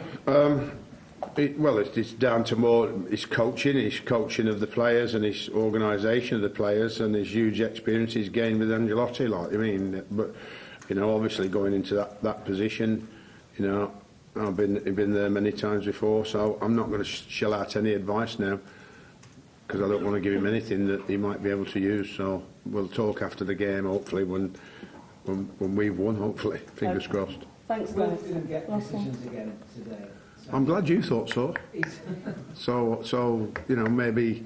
it's down to more his coaching of the players and his organisation of the players and his huge experience he's gained with Ancelotti. But you know, obviously going into that position, you know, I've been there many times before, so I'm not going to shell out any advice now because I don't want to give him anything that he might be able to use. So we'll talk after the game, hopefully when we've won. Hopefully, fingers crossed. Thanks, Will guys. didn't get decisions again today. I'm glad you thought so. So you know, maybe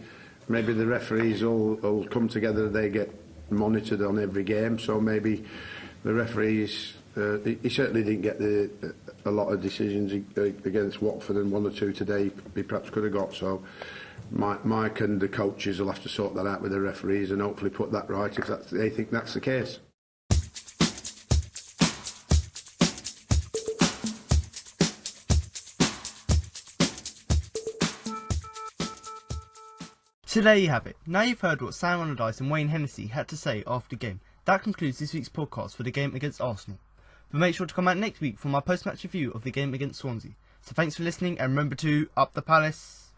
the referees will come together. They get monitored on every game, so maybe the referees. He certainly didn't get a lot of decisions against Watford, and 1 or 2 today he perhaps could have got. So Mike and the coaches will have to sort that out with the referees and hopefully put that right if they think that's the case. So there you have it. Now you've heard what Sam Allardyce and Wayne Hennessy had to say after the game. That concludes this week's podcast for the game against Arsenal. But make sure to come back next week for my post-match review of the game against Swansea. So thanks for listening and remember to up the Palace.